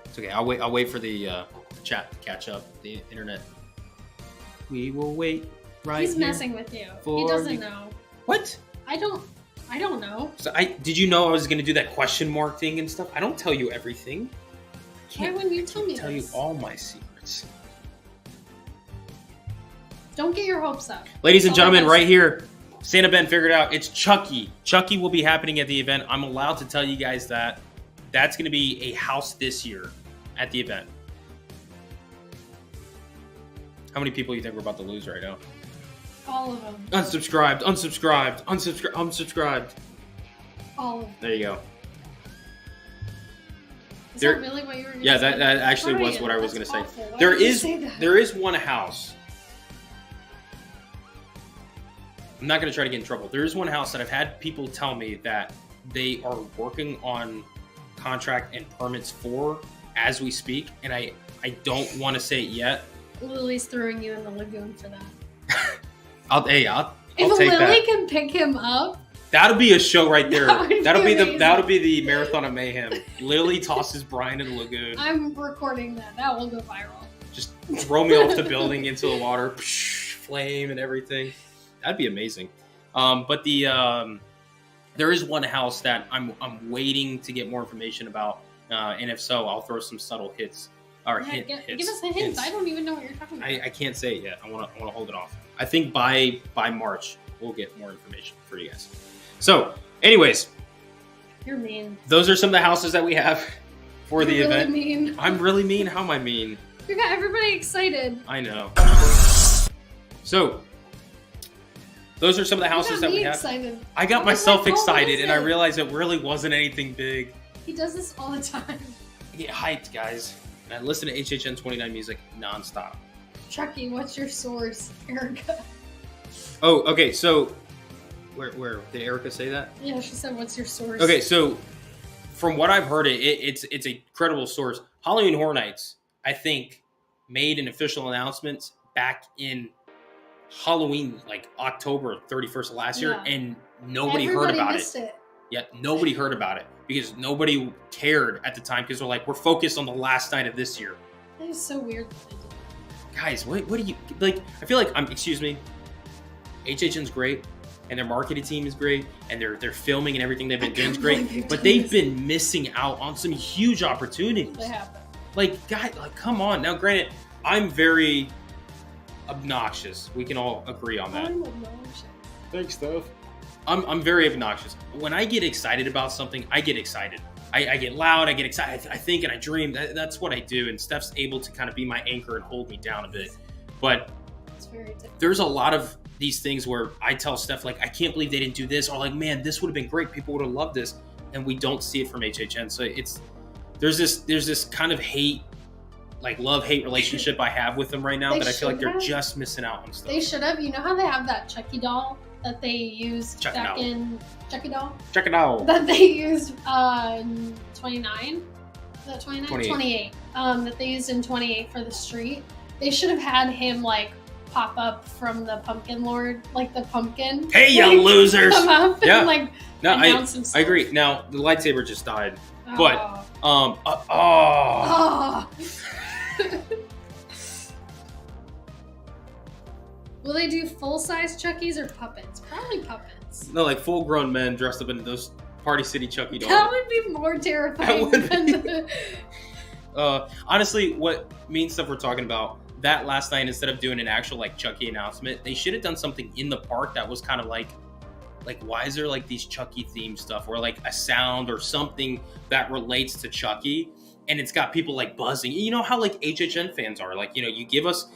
It's okay. I'll wait for the chat to catch up. The internet. We will wait. Right. He's here messing with you. for He doesn't you. know. What? I don't know. So did you know I was gonna do that question mark thing and stuff? I don't tell you everything. Why wouldn't you tell me Tell you this? all my secrets. Don't get your hopes up. Ladies and That's all gentlemen, I'm right here, Santa Ben figured out it's Chucky. Chucky will be happening at the event. I'm allowed to tell you guys that. That's going to be a house this year at the event. How many people do you think we're about to lose right now? All of them. Unsubscribed, unsubscribed, unsubscribed. All of them. There you go. Is There- that really what you were going to Yeah, say? that actually was Brian, what I was that's going to say. awful. Why There would you is say that? there is one house. I'm not going to try to get in trouble. There is one house that I've had people tell me that they are working on contract and permits for as we speak, and I don't want to say it yet. Lily's throwing you in the lagoon for that. I'll If take Lily that. can pick him up, That'll be a show right there. That would be amazing. That'll be the marathon of mayhem. Lily tosses Brian in the lagoon. I'm recording that. That will go viral. Just throw me off the building into the water, flame and everything. That'd be amazing. But there is one house that I'm waiting to get more information about, and if so, I'll throw some subtle hits or Yeah, hits. give us a hint. hints. I don't even know what you're talking about. I can't say it yet. I want to hold it off. I think by March we'll get more information for you guys. So, anyways, You're mean. those are some of the houses that we have for the You're really event. mean. I'm really mean. How am I mean? You got everybody excited. I know. So, those are some of the houses that we have. Excited. I got I was myself like, oh, what excited, is and I it? realized it really wasn't anything big. He does this all the time. I get hyped, guys. And I listen to HHN 29 music nonstop. Chucky, what's your source, Erica? Oh, okay. So, where did Erica say that? Yeah, she said, "What's your source?" Okay, so from what I've heard, it's a credible source. Halloween Horror Nights, I think, made an official announcement back in Halloween, like October 31st of last year, Yeah. and nobody Everybody heard about missed it. Yeah, nobody heard about it because nobody cared at the time because they're like, we're focused on the last night of this year. It was so weird that they did that. Guys, what do you like? I feel like excuse me, HHN's great. And their marketing team is great, and they're filming and everything they've been doing is great. But they've been missing out on some huge opportunities. They have. Like, guys, come on. Now, granted, I'm very obnoxious. We can all agree on that. I'm obnoxious. Thanks, Steph. I'm very obnoxious. When I get excited about something, I get excited. I get loud. I get excited. I think and I dream. That's what I do. And Steph's able to kind of be my anchor and hold me down a bit. But It's very different. there's a lot of these things where I tell Steph, like, I can't believe they didn't do this, or like, man, this would have been great. People would have loved this, and we don't see it from HHN. So there's this kind of love-hate relationship I have with them right now They that I feel like they're should have. just missing out on stuff. They should have. You know how they have that Chucky doll that they used Chucky back doll. in Chucky doll Check it out. that they used in 29. Is that 29? 28. 28. That they used in 28 for the street. They should have had him like pop up from the pumpkin lord, like the pumpkin. Hey, you like, losers! Come up Yeah. and like No, announce I himself. agree. Now the lightsaber just died, Oh. but Oh. Will they do full-size Chuckies or puppets? Probably puppets. no, like full-grown men dressed up in those Party City Chucky dolls. That would be more terrifying That would than be. the... Honestly, what me and stuff we're talking about, that last night, instead of doing an actual like Chucky announcement, they should have done something in the park that was kind of like why is there like these Chucky themed stuff, or like a sound or something that relates to Chucky, and it's got people like buzzing. You know how like HHN fans are, like, you know, you give us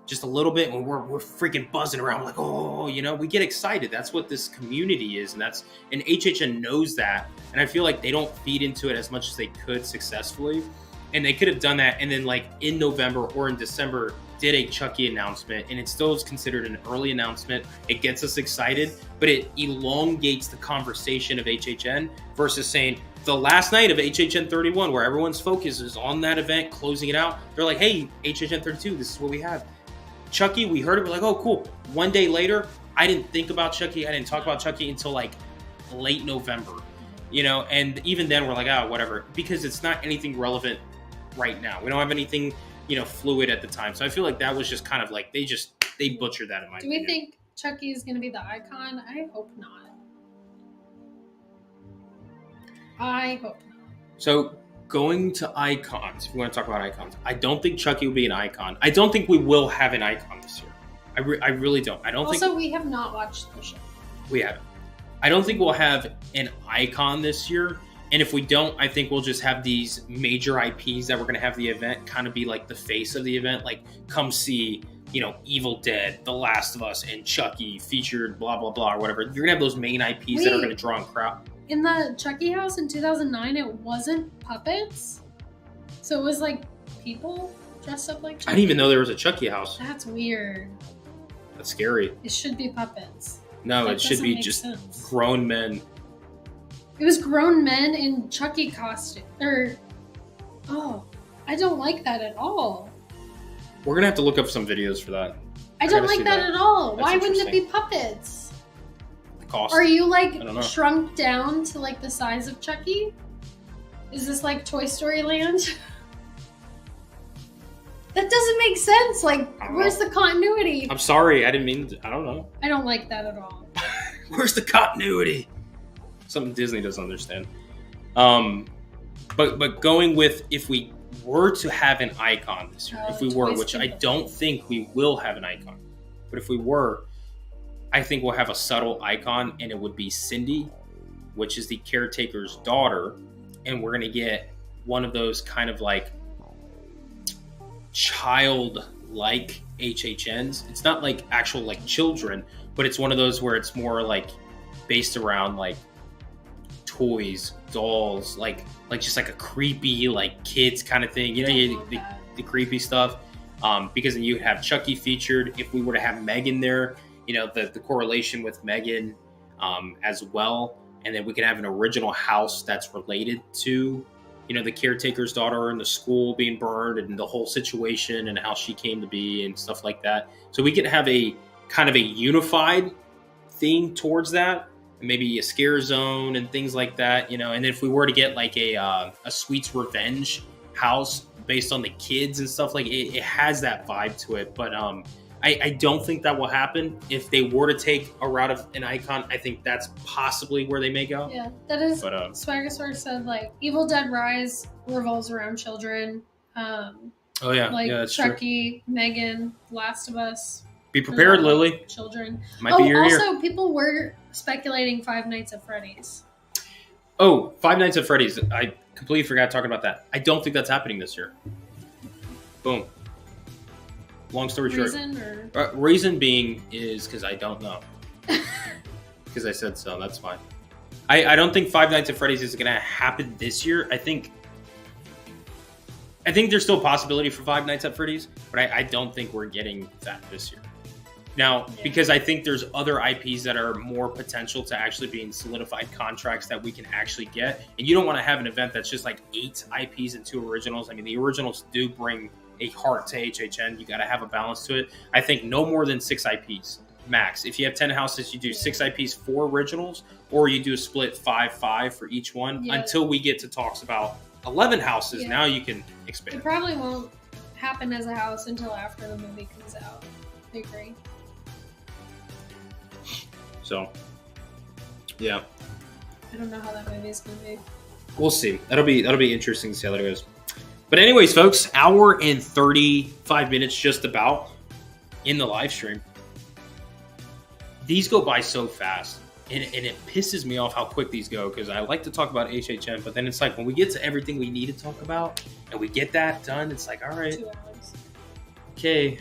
just a little bit, and we're freaking buzzing around like, oh, you know, we get excited. That's what this community is, and HHN knows that, and I feel like they don't feed into it as much as they could successfully, and they could have done that, and then like in November or in December did a Chucky announcement, and it still is considered an early announcement. It gets us excited, but it elongates the conversation of HHN versus saying, the last night of HHN 31, where everyone's focus is on that event, closing it out. They're like, hey, HHN 32, this is what we have. Chucky, we heard it. We're like, oh, cool. One day later, I didn't think about Chucky. I didn't talk about Chucky until like late November, you know? And even then we're like, oh, whatever, because it's not anything relevant right now. We don't have anything, you know, fluid at the time. So I feel like that was just kind of like, they butchered that in my opinion. Do we think Chucky is going to be the icon? I hope not. I hope not. So going to icons, if we want to talk about icons, I don't think Chucky will be an icon. I don't think we will have an icon this year. I really don't. I don't think. Also, we have not watched the show. We haven't. I don't think we'll have an icon this year. And if we don't, I think we'll just have these major IPs that we're going to have the event kind of be like the face of the event. Like, come see, you know, Evil Dead, The Last of Us, and Chucky featured blah, blah, blah, or whatever. You're going to have those main IPs that are going to draw in crowd. In the Chucky house in 2009, it wasn't puppets. So it was like people dressed up like Chucky. I didn't even know there was a Chucky house. That's weird. That's scary. It should be puppets. No, That it should doesn't be make just sense. grown men. It was grown men in Chucky costume. I don't like that at all. We're going to have to look up some videos for that. I don't gotta like see that that. at all. That's Why wouldn't it be interesting. puppets? The cost. Are you I don't know. like shrunk down to like the size of Chucky? Is this like Toy Story Land? That doesn't make sense. Like, I don't where's the continuity? I'm sorry. I didn't mean to, I don't know. I don't like that at all. Where's the continuity? Something Disney doesn't understand. But going with, if we were to have an icon this year, if we were, Toy which I Story. don't think we will have an icon, but if we were, I think we'll have a subtle icon, and it would be Cindy, which is the caretaker's daughter, and we're gonna get one of those kind of like child-like HHNs. It's not like actual like children, but it's one of those where it's more like based around like toys, dolls, like just like a creepy like kids kind of thing. You know, I love that. the creepy stuff. Because then you have Chucky featured. If we were to have Megan there, you know, the correlation with Megan as well. And then we can have an original house that's related to, you know, the caretaker's daughter and the school being burned and the whole situation and how she came to be and stuff like that. So we could have a kind of a unified theme towards that, and maybe a scare zone and things like that, you know. And if we were to get like a Sweet's Revenge house based on the kids and stuff, like it has that vibe to it. But I don't think that will happen. If they were to take a route of an icon, I think that's possibly where they may go. Yeah, that is. But Swagasaur said like Evil Dead Rise revolves around children. oh yeah, Like yeah, that's true. Chucky, Megan, Last of Us. Be prepared, Lily. Children. Might be your year. Also, people were speculating Five Nights at Freddy's. Oh, Five Nights at Freddy's. I completely forgot talking about that. I don't think that's happening this year. Boom. Long story Reason short. Reason being is because I don't know. Because I said so. That's fine. I don't think Five Nights at Freddy's is going to happen this year. I think there's still a possibility for Five Nights at Freddy's, but I don't think we're getting that this year. Now, because I think there's other IPs that are more potential to actually being solidified contracts that we can actually get. And you don't want to have an event that's just like 8 IPs and 2 originals. I mean, the originals do bring a heart to HHN. You got to have a balance to it. I think no more than 6 IPs max. If you have 10 houses, you do 6 IPs, 4 originals, or you do a split 5-5 for each one until we get to talks about 11 houses. Yeah. Now you can It expand. probably won't happen as a house until after the movie comes out. I agree. So, yeah, I don't know how that movie is going to be. we'll see. That'll be interesting to see how that goes. But anyways, folks, hour and 35 minutes just about in the live stream. These go by so fast, and it pisses me off how quick these go, because I like to talk about HHN, but then it's like when we get to everything we need to talk about and we get that done, it's like, all right, 2 hours. okay,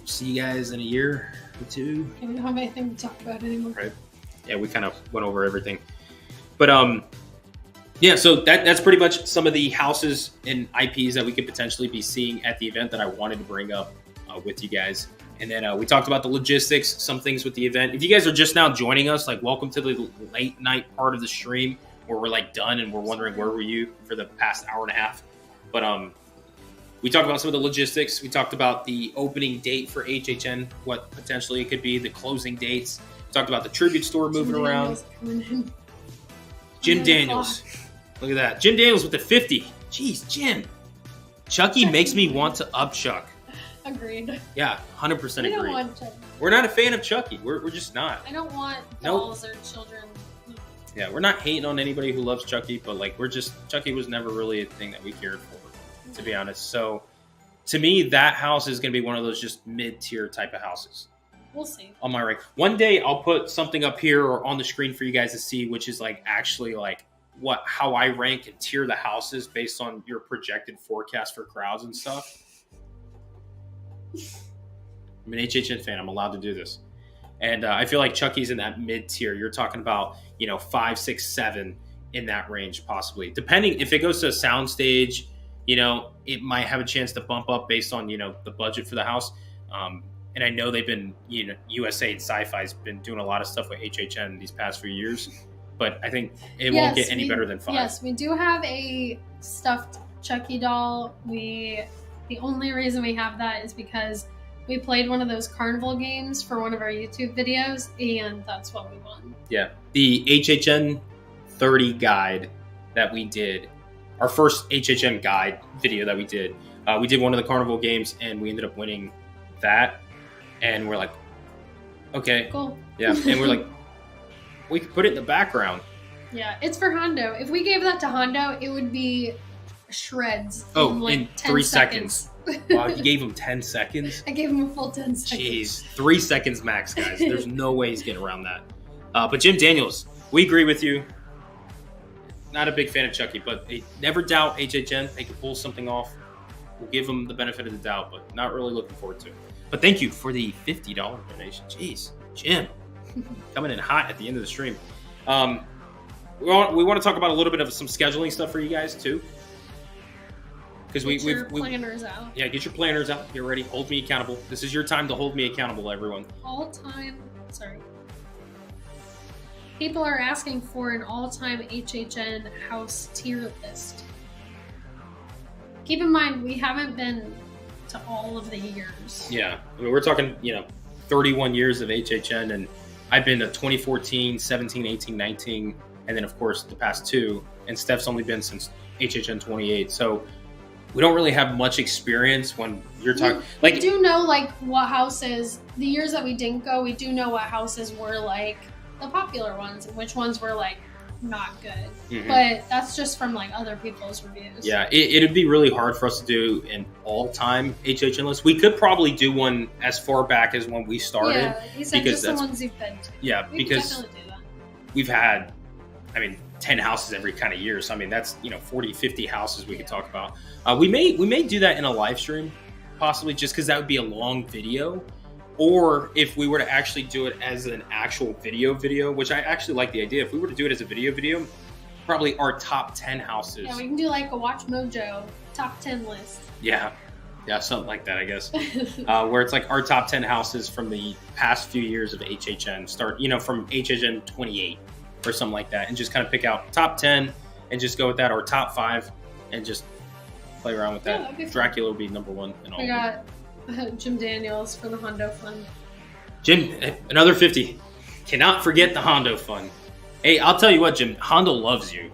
see you guys in a year or 2. I don't have anything to talk about anymore. Right. Yeah, we kind of went over everything. But yeah, so that's pretty much some of the houses and IPs that we could potentially be seeing at the event that I wanted to bring up with you guys. And then we talked about the logistics, some things with the event. If you guys are just now joining us, like, welcome to the late night part of the stream. where we're like done and we're wondering where were you for the past hour and a half. But we talked about some of the logistics. We talked about the opening date for HHN, what potentially it could be, the closing dates. We talked about the tribute store moving around. Jim Daniels. Look at that. Jim Daniels with the 50. Jeez, Jim. Chucky makes me want to up Chuck. Agreed. Yeah, 100% agree. I don't want Chucky. We're not a fan of Chucky. We're just not. I don't want dolls or children. Yeah, we're not hating on anybody who loves Chucky, but like Chucky was never really a thing that we cared for, to be honest. So to me, that house is going to be one of those just mid-tier type of houses. We'll see. On my rank. One day I'll put something up here or on the screen for you guys to see, which is like actually like how I rank and tier the houses based on your projected forecast for crowds and stuff. I'm an HHN fan. I'm allowed to do this. And I feel like Chucky's in that mid tier. You're talking about, 5, 6, 7 in that range, possibly. Depending if it goes to a soundstage, it might have a chance to bump up based on, the budget for the house. And I know they've been, USA and Sci-Fi's been doing a lot of stuff with HHN these past few years. But I think it won't get any better than 5. Yes, we do have a stuffed Chucky doll. The only reason we have that is because we played one of those carnival games for one of our YouTube videos, and that's what we won. Yeah. The HHN 30 guide that we did, our first HHN guide video that we did one of the carnival games, and we ended up winning that. And we're like, okay. Cool. Yeah. And we're like, we could put it in the background. Yeah, it's for Hondo. If we gave that to Hondo, it would be shreds. In 3 seconds. Wow, you gave him 10 seconds? I gave him a full 10 seconds. Jeez, 3 seconds max, guys. There's no way he's getting around that. But Jim Daniels, we agree with you. Not a big fan of Chucky, but never doubt HHN. They can pull something off. We'll give them the benefit of the doubt, but not really looking forward to it. But thank you for the $50 donation. Jeez, Jim, coming in hot at the end of the stream. We want to talk about a little bit of some scheduling stuff for you guys, too. Because get your planners out. Yeah, get your planners out. Get ready. Hold me accountable. This is your time to hold me accountable, everyone. People are asking for an all-time HHN house tier list. Keep in mind, we haven't been to all of the years. Yeah. I mean, we're talking, 31 years of HHN, and I've been to 2014, 17, 18, 19, and then, of course, the past 2. And Steph's only been since HHN 28. So we don't really have much experience when you're talking. We do know what houses, the years that we didn't go, we do know what houses were the popular ones and which ones were not good. Mm-hmm. But that's just from other people's reviews. Yeah, it'd be really hard for us to do an all-time HHN list. We could probably do one as far back as when we started. Yeah, you said just the ones you've been to. Yeah, we because can definitely do that. We've had, 10 houses every kind of year. So, that's, 40, 50 houses we could talk about. We may do that in a live stream, possibly, just because that would be a long video. Or if we were to actually do it as an actual video, which I actually like the idea. If we were to do it as a video, probably our top 10 houses. Yeah, we can do a Watch Mojo top 10 list. Yeah, something like that, I guess. Where it's our top 10 houses from the past few years of HHN. Start, from HHN 28 or something like that, and just kind of pick out top 10 and just go with that, or top 5 and just play around with that. Yeah, Dracula would be number 1 in all. We got Jim Daniels for the Hondo Fund. Jim, another 50. Cannot forget the Hondo Fund. Hey, I'll tell you what, Jim, Hondo loves you.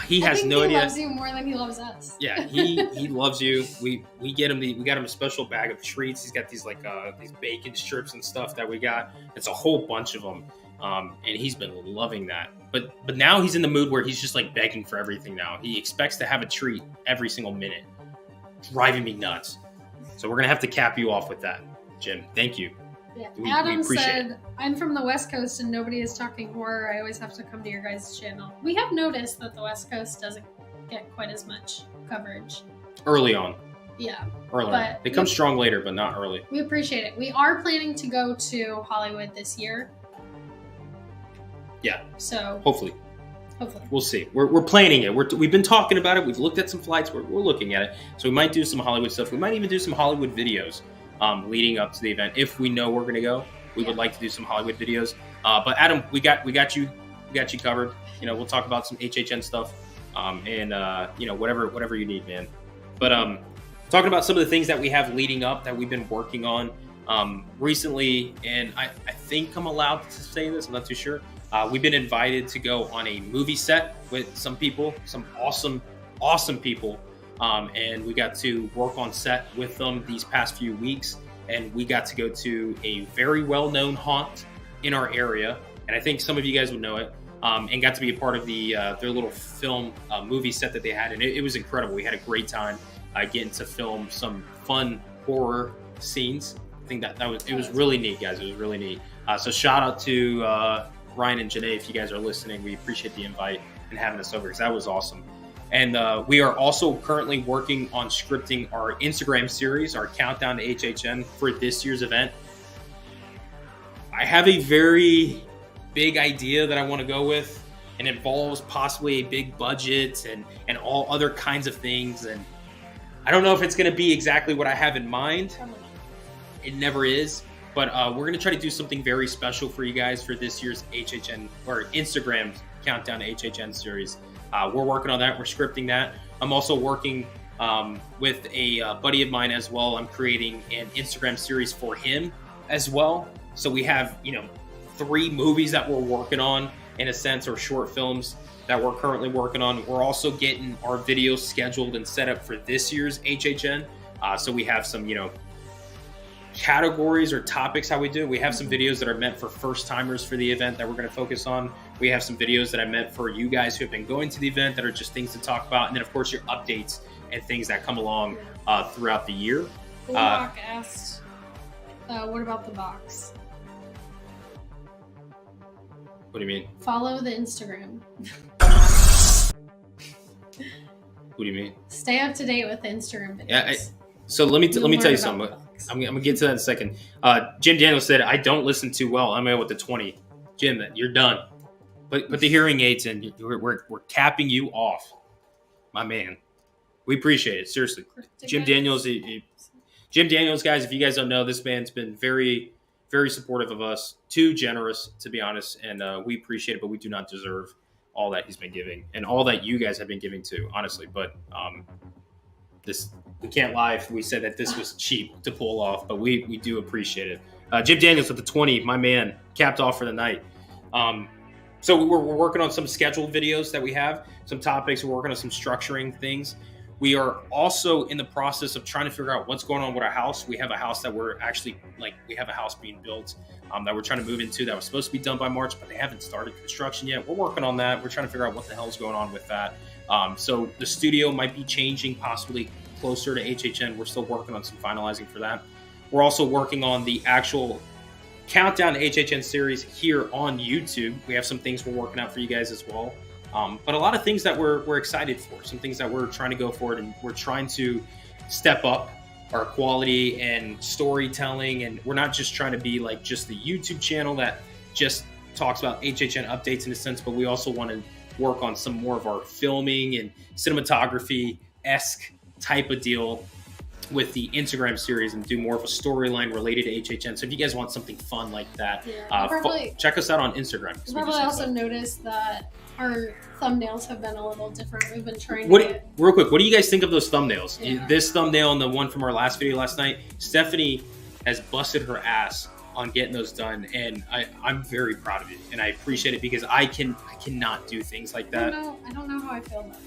He has no idea. He loves you more than he loves us. Yeah, he loves you. We got him a special bag of treats. He's got these these bacon strips and stuff that we got. It's a whole bunch of them. And he's been loving that. But now he's in the mood where he's just begging for everything now. He expects to have a treat every single minute. Driving me nuts. So we're going to have to cap you off with that, Jim. Thank you. Yeah. Adam said, I'm from the West Coast and nobody is talking horror. I always have to come to your guys' channel. We have noticed that the West Coast doesn't get quite as much coverage. Early on. Yeah. Early on. They come strong later, but not early. We appreciate it. We are planning to go to Hollywood this year. Yeah. So Hopefully. We'll see. We're planning it. We've been talking about it. We've looked at some flights. We're looking at it. So we might do some Hollywood stuff. We might even do some Hollywood videos leading up to the event. If we know we're going to go, we would like to do some Hollywood videos. But Adam, we got you got you covered. You know, we'll talk about some HHN stuff, and you know, whatever you need, man. But talking about some of the things that we have leading up that we've been working on recently, and I think I'm allowed to say this. I'm not too sure. We've been invited to go on a movie set with some people, some awesome people, and we got to work on set with them these past few weeks. And we got to go to a very well-known haunt in our area, and I think some of you guys would know it, and got to be a part of the their little film movie set that they had, and it was incredible. We had a great time getting to film some fun horror scenes. I think it was really neat, guys. It was really neat. So shout out to Ryan and Janae if you guys are listening. We appreciate the invite and having us over because that was awesome. And we are also currently working on scripting our Instagram series, our countdown to HHN for this year's event. I have a very big idea that I want to go with, and involves possibly a big budget and all other kinds of things. And I don't know if it's going to be exactly what I have in mind. It never is. But we're going to try to do something very special for you guys for this year's HHN or Instagram countdown to HHN series. We're working on that. We're scripting that. I'm also working with a buddy of mine as well. I'm creating an Instagram series for him as well. So we have, 3 movies that we're working on in a sense, or short films that we're currently working on. We're also getting our videos scheduled and set up for this year's HHN. So we have some, categories or topics how we do it. We have some videos that are meant for first timers for the event that we're going to focus on. We have some videos that I meant for you guys who have been going to the event that are just things to talk about, and then of course your updates and things that come along throughout the year. Bullock asked, what about the box? What do you mean? Follow the Instagram. What do you mean? Stay up to date with the Instagram videos. Yeah. So let me tell you something. I'm gonna get to that in a second. Jim Daniels said, "I don't listen too well. I'm out with the 20." Jim, you're done. Put the hearing aids in. We're capping you off, my man. We appreciate it, seriously. Jim Daniels, Jim Daniels, guys. If you guys don't know, this man's been very, very supportive of us. Too generous, to be honest, and we appreciate it. But we do not deserve all that he's been giving and all that you guys have been giving too, honestly. But we can't lie if we said that this was cheap to pull off, but we do appreciate it. Jim Daniels with the 20, my man, capped off for the night. So we're working on some scheduled videos that we have, some topics. We're working on some structuring things. We are also in the process of trying to figure out what's going on with our house. We have a house that we're actually, we have a house being built that we're trying to move into that was supposed to be done by March, but they haven't started construction yet. We're working on that. We're trying to figure out what the hell is going on with that. So the studio might be changing possibly closer to HHN. We're still working on some finalizing for that. We're also working on the actual countdown to HHN series here on YouTube. We have some things we're working out for you guys as well. But a lot of things that we're excited for, some things that we're trying to go forward, and we're trying to step up our quality and storytelling. And we're not just trying to be like just the YouTube channel that just talks about HHN updates in a sense, but we also want to work on some more of our filming and cinematography-esque type of deal with the Instagram series and do more of a storyline related to HHN. So if you guys want something fun like that, check us out on Instagram. You probably also noticed that our thumbnails have been a little different. We've been trying to real quick, what do you guys think of those thumbnails? Yeah. This thumbnail and the one from our last video last night, Stephanie has busted her ass on getting those done, and I'm very proud of it, and I appreciate it because I cannot do things like that. I don't know how I feel about that.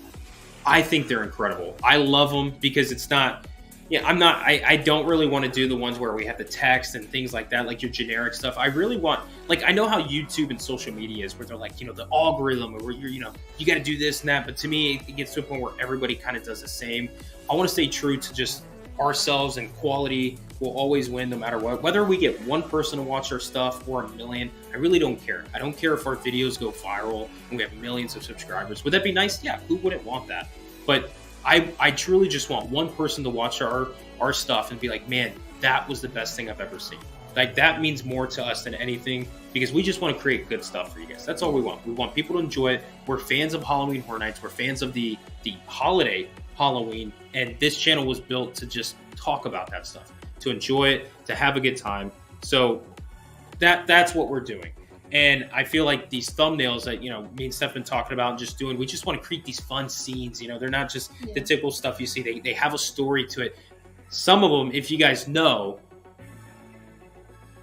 I think they're incredible. I love them because it's not. Yeah, I don't really want to do the ones where we have the text and things like that, like your generic stuff. I really want, I know how YouTube and social media is, where they're like, the algorithm, or where you got to do this and that. But to me, it gets to a point where everybody kind of does the same. I want to stay true to just ourselves, and quality will always win no matter what. Whether we get one person to watch our stuff or a million, I really don't care. I don't care if our videos go viral and we have millions of subscribers. Would that be nice? Yeah, who wouldn't want that? But I truly just want one person to watch our stuff and be like, man, that was the best thing I've ever seen. That means more to us than anything, because we just want to create good stuff for you guys. That's all we want. We want people to enjoy it. We're fans of Halloween Horror Nights. We're fans of the holiday Halloween, and this channel was built to just talk about that stuff, to enjoy it, to have a good time. So that's what we're doing. And I feel like these thumbnails that, you know, me and Steph been talking about and just doing, we just want to create these fun scenes. You know, they're not just the typical stuff you see. They have a story to it. Some of them, if you guys know,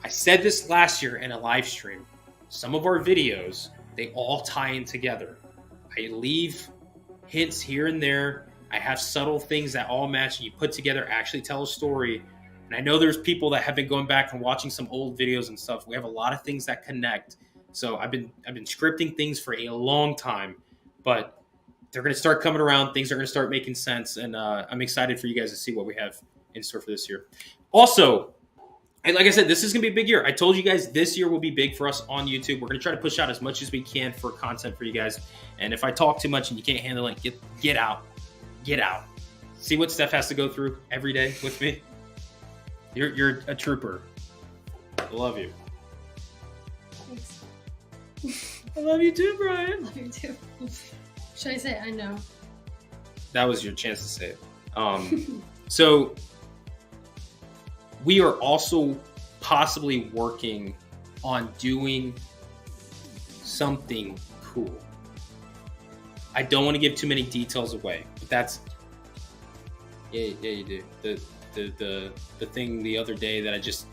I said this last year in a live stream, some of our videos, they all tie in together. I leave hints here and there. I have subtle things that all match and you put together, actually tell a story. And I know there's people that have been going back and watching some old videos and stuff. We have a lot of things that connect. So I've been scripting things for a long time, but they're going to start coming around. Things are going to start making sense. And I'm excited for you guys to see what we have in store for this year. Also, and like I said, this is going to be a big year. I told you guys this year will be big for us on YouTube. We're going to try to push out as much as we can for content for you guys. And if I talk too much and you can't handle it, get out. Get out. See what Steph has to go through every day with me? You're a trooper. I love you. Thanks. I love you too, Brian. Love you too. Should I say it? I know? That was your chance to say it. So we are also possibly working on doing something cool. I don't want to give too many details away, but that's yeah you do. The thing the other day that I just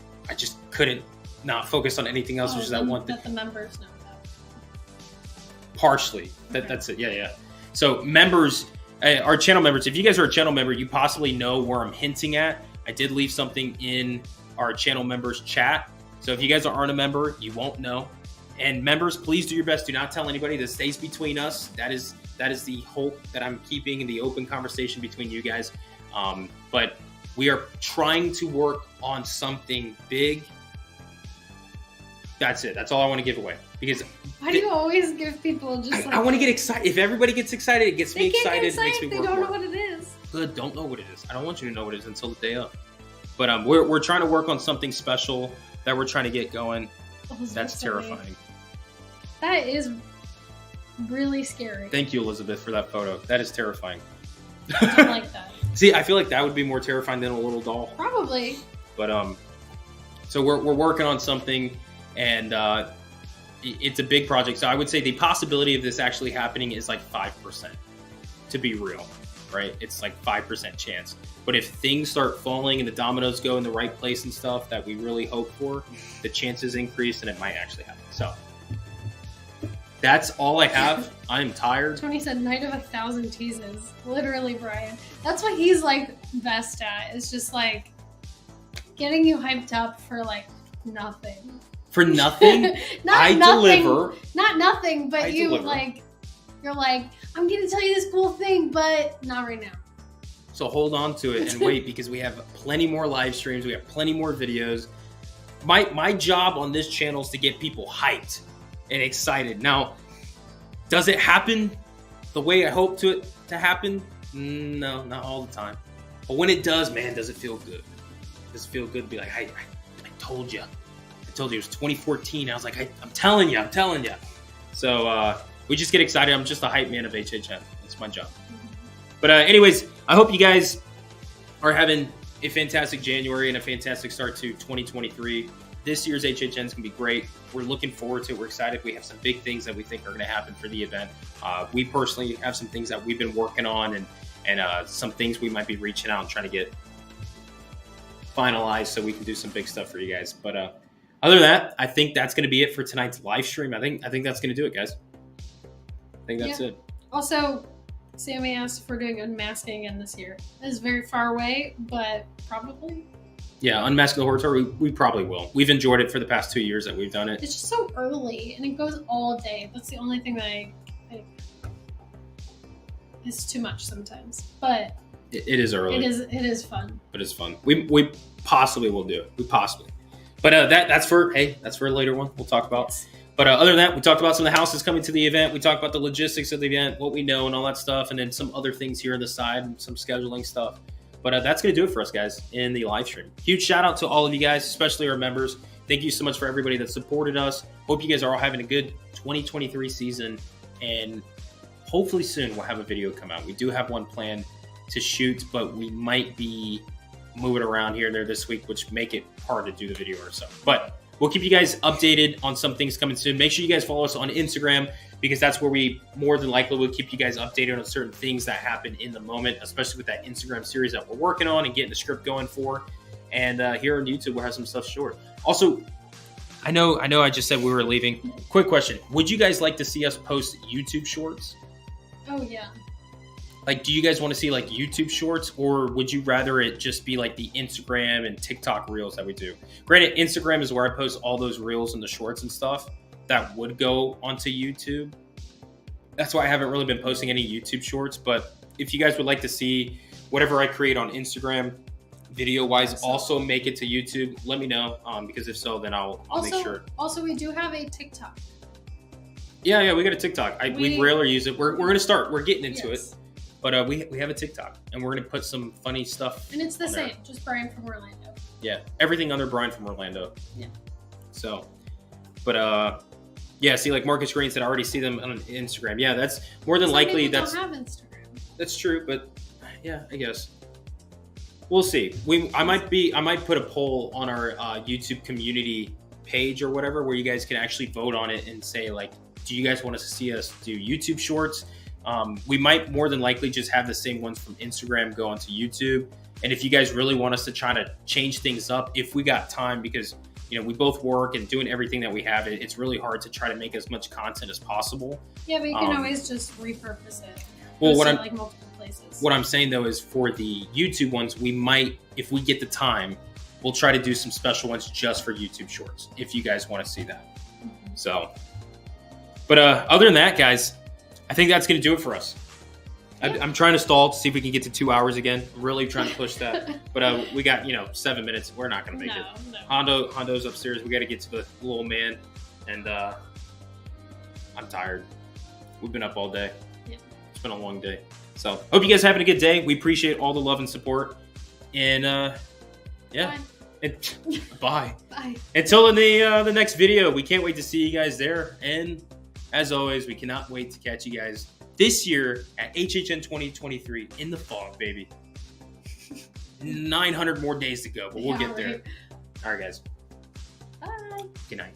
couldn't not focus on anything else, which is that one thing. That the members know about. Partially. That's it. Yeah. So members, our channel members, if you guys are a channel member, you possibly know where I'm hinting at. I did leave something in our channel members chat. So if you guys aren't a member, you won't know. And members, please do your best. Do not tell anybody. This stays between us. That is the hope that I'm keeping in the open conversation between you guys. But we are trying to work on something big. That's it. That's all I want to give away. Because why do you always give people just I want to get excited. If everybody gets excited, it gets me excited. It makes me they work don't more. know what it is. Good. Don't know what it is. I don't want you to know what it is until the day of. But we're trying to work on something special that we're trying to get going. That's terrifying. That is really scary. Thank you, Elizabeth, for that photo. That is terrifying. I don't like that. See, I feel like that would be more terrifying than a little doll. Probably. But so we're working on something, and it's a big project. So I would say the possibility of this actually happening is like 5%, to be real, right? It's like 5% chance. But if things start falling and the dominoes go in the right place and stuff that we really hope for, the chances increase and it might actually happen. So that's all I have. I'm tired. Tony said night of 1,000 teases. Literally, Brian. That's what he's like best at. It's just like getting you hyped up for like nothing. For nothing? Not nothing, deliver. Not nothing, but you deliver. like, you're like, I'm going to tell you this cool thing, but not right now. So hold on to it and wait, because we have plenty more live streams. We have plenty more videos. My job on this channel is to get people hyped and excited. Now, does it happen the way I hope to happen? No, not all the time. But when it does, man, does it feel good? Does it feel good to be like, I told you. I told you it was 2014. I was like, I'm telling you. So we just get excited. I'm just a hype man of HHN. That's my job. But anyways, I hope you guys are having a fantastic January and a fantastic start to 2023. This year's HHN is going to be great. We're looking forward to it. We're excited. We have some big things that we think are going to happen for the event. We personally have some things that we've been working on and some things we might be reaching out and trying to get finalized so we can do some big stuff for you guys. But other than that, I think that's going to be it for tonight's live stream. I think that's going to do it, guys. I think that's it. Also, Sammy asked if we're doing unmasking again this year. It is very far away, but probably. Yeah, Unmasking the Horror Tour, we probably will. We've enjoyed it for the past 2 years that we've done it. It's just so early, and it goes all day. That's the only thing that I it's too much sometimes. But it is early. It is fun. But it's fun. We possibly will do it. We possibly. But that's for a later one. We'll talk about. Yes. But other than that, we talked about some of the houses coming to the event. We talked about the logistics of the event, what we know and all that stuff, and then some other things here on the side and some scheduling stuff. But that's going to do it for us, guys, in the live stream. Huge shout out to all of you guys, especially our members. Thank you so much for everybody that supported us. Hope you guys are all having a good 2023 season. And hopefully soon we'll have a video come out. We do have one planned to shoot, but we might be moving around here and there this week, which make it hard to do the video ourselves. But we'll keep you guys updated on some things coming soon. Make sure you guys follow us on Instagram, because that's where we more than likely will keep you guys updated on certain things that happen in the moment, especially with that Instagram series that we're working on and getting the script going for. And here on YouTube, we'll have some stuff short. Also, I know I just said we were leaving. Quick question. Would you guys like to see us post YouTube shorts? Oh, yeah. Like, do you guys want to see like YouTube shorts, or would you rather it just be like the Instagram and TikTok reels that we do? Granted, Instagram is where I post all those reels and the shorts and stuff that would go onto YouTube. That's why I haven't really been posting any YouTube shorts. But if you guys would like to see whatever I create on Instagram, video-wise, also make it to YouTube, let me know. Because if so, then I'll make sure. Also, we do have a TikTok. Yeah, we got a TikTok. We rarely use it. We're gonna start. We're getting into it. But we have a TikTok, and we're going to put some funny stuff. And it's the same, just Brian from Orlando. Yeah, everything under Brian from Orlando. Yeah. So, but yeah, see, like Marcus Green said, I already see them on Instagram. Yeah, that's more than likely. Some people don't have Instagram. That's true, but yeah, I guess we'll see. I might put a poll on our YouTube community page or whatever, where you guys can actually vote on it and say, like, do you guys want to see us do YouTube shorts? We might more than likely just have the same ones from Instagram go onto YouTube. And if you guys really want us to try to change things up, if we got time, because, you know, we both work and doing everything that we have, it's really hard to try to make as much content as possible. Yeah, but you can always just repurpose it. Well, like multiple places. What I'm saying though is for the YouTube ones, we might, if we get the time, we'll try to do some special ones just for YouTube shorts, if you guys want to see that. Mm-hmm. So, but other than that, guys, I think that's going to do it for us. Yeah. I'm trying to stall to see if we can get to 2 hours again. Really trying to push that. But we got, 7 minutes. We're not going to make it. No. Hondo's upstairs. We got to get to the little man. And I'm tired. We've been up all day. Yeah. It's been a long day. So hope you guys are having a good day. We appreciate all the love and support. And yeah. Bye. Bye. Bye. Until in the next video, we can't wait to see you guys there. And as always, we cannot wait to catch you guys this year at HHN 2023 in the fog, baby. 900 more days to go, but we'll get there. All right, guys. Bye. Good night.